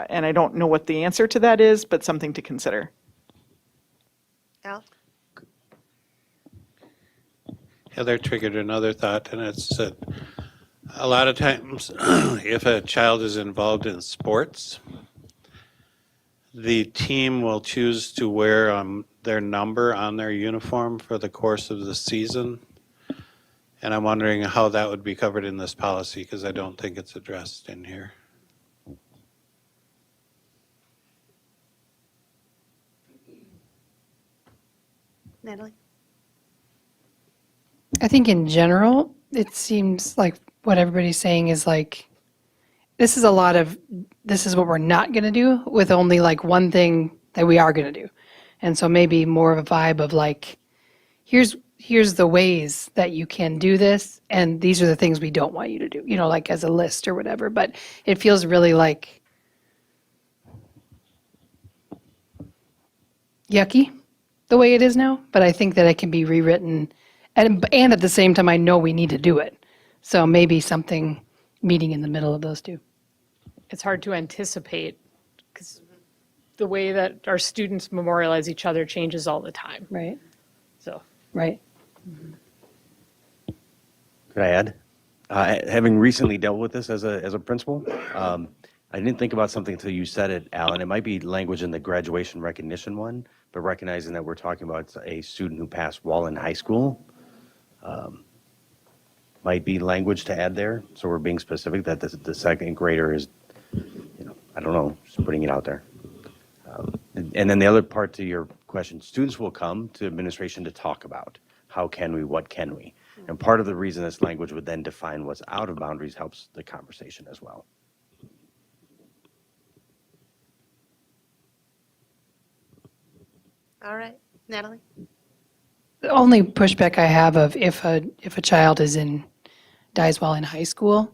and I don't know what the answer to that is, but something to consider. Al? Heather triggered another thought, and it's that a lot of times, if a child is involved in sports, the team will choose to wear their number on their uniform for the course of the season. And I'm wondering how that would be covered in this policy, because I don't think it's addressed in here. Natalie? I think in general, it seems like what everybody's saying is like, this is what we're not going to do with only like one thing that we are going to do. And so maybe more of a vibe of like, here's the ways that you can do this, and these are the things we don't want you to do, like as a list or whatever. But it feels really like yucky the way it is now, but I think that it can be rewritten. And at the same time, I know we need to do it. So maybe something meeting in the middle of those two. It's hard to anticipate because the way that our students memorialize each other changes all the time. Right. So Right. Could I add? Having recently dealt with this as a principal, I didn't think about something until you said it, Alan. It might be language in the graduation recognition one, but recognizing that we're talking about a student who passed Wallen High School, might be language to add there. So we're being specific that the second grader is, I don't know, just putting it out there. And then the other part to your question, students will come to administration to talk about how can we, what can we? And part of the reason this language would then define what's out of boundaries helps the conversation as well. All right. Natalie? The only pushback I have of if a child dies while in high school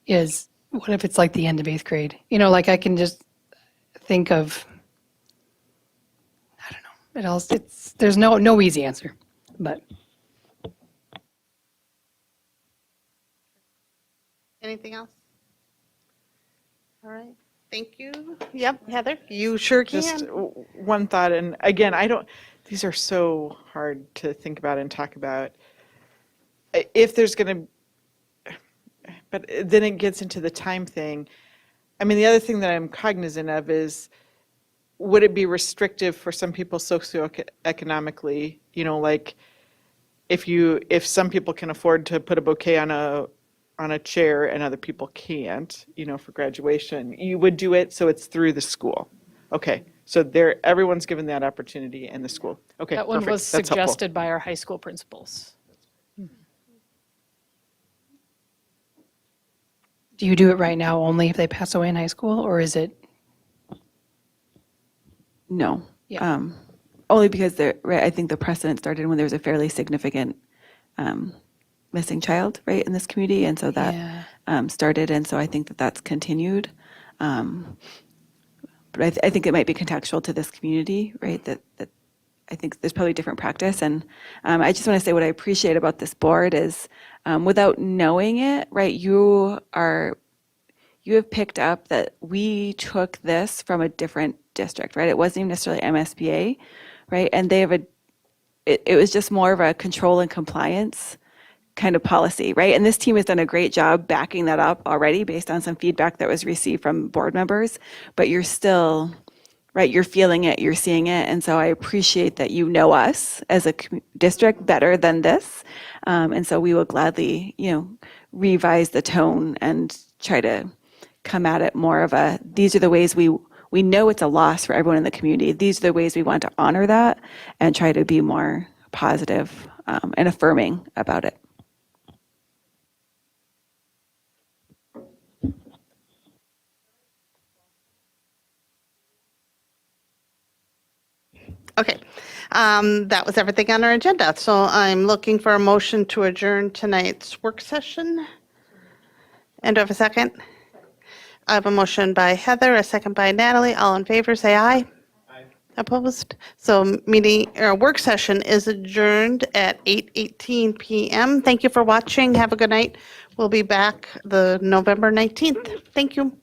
is what if it's like the end of 8th grade? Like I can just think of, I don't know. There's no easy answer, but. Anything else? All right. Thank you. Yep, Heather, you sure can. Just one thought, and again, these are so hard to think about and talk about. If there's going to, but then it gets into the time thing. I mean, the other thing that I'm cognizant of is, would it be restrictive for some people socioeconomically? Like if some people can afford to put a bouquet on a chair and other people can't, for graduation, you would do it so it's through the school. Okay, so everyone's given that opportunity in the school. Okay, that one perfect. was That's helpful. suggested by our high school principals. Do you do it right now only if they pass away in high school, or is it? No. Yeah. Only because I think the precedent started when there was a fairly significant missing child, right, in this community, and so that started, and so I think that that's continued. But I think it might be contextual to this community, right? That I think there's probably different practice, and I just want to say what I appreciate about this board is, without knowing it, right? You have picked up that we took this from a different district, right? It wasn't even necessarily MSBA, right? And they have it was just more of a control and compliance kind of policy, right? And this team has done a great job backing that up already based on some feedback that was received from board members, but you're still, right, you're feeling it, you're seeing it. And so I appreciate that you know us as a district better than this. And so we will gladly, revise the tone and try to come at it more of these are the ways we know it's a loss for everyone in the community. These are the ways we want to honor that and try to be more positive and affirming about it. Okay. That was everything on our agenda. So I'm looking for a motion to adjourn tonight's work session. And do I have a second? I have a motion by Heather, a second by Natalie. All in favor, say aye. Aye. Opposed? So work session is adjourned at 8:18 PM. Thank you for watching. Have a good night. We'll be back the November 19th. Thank you.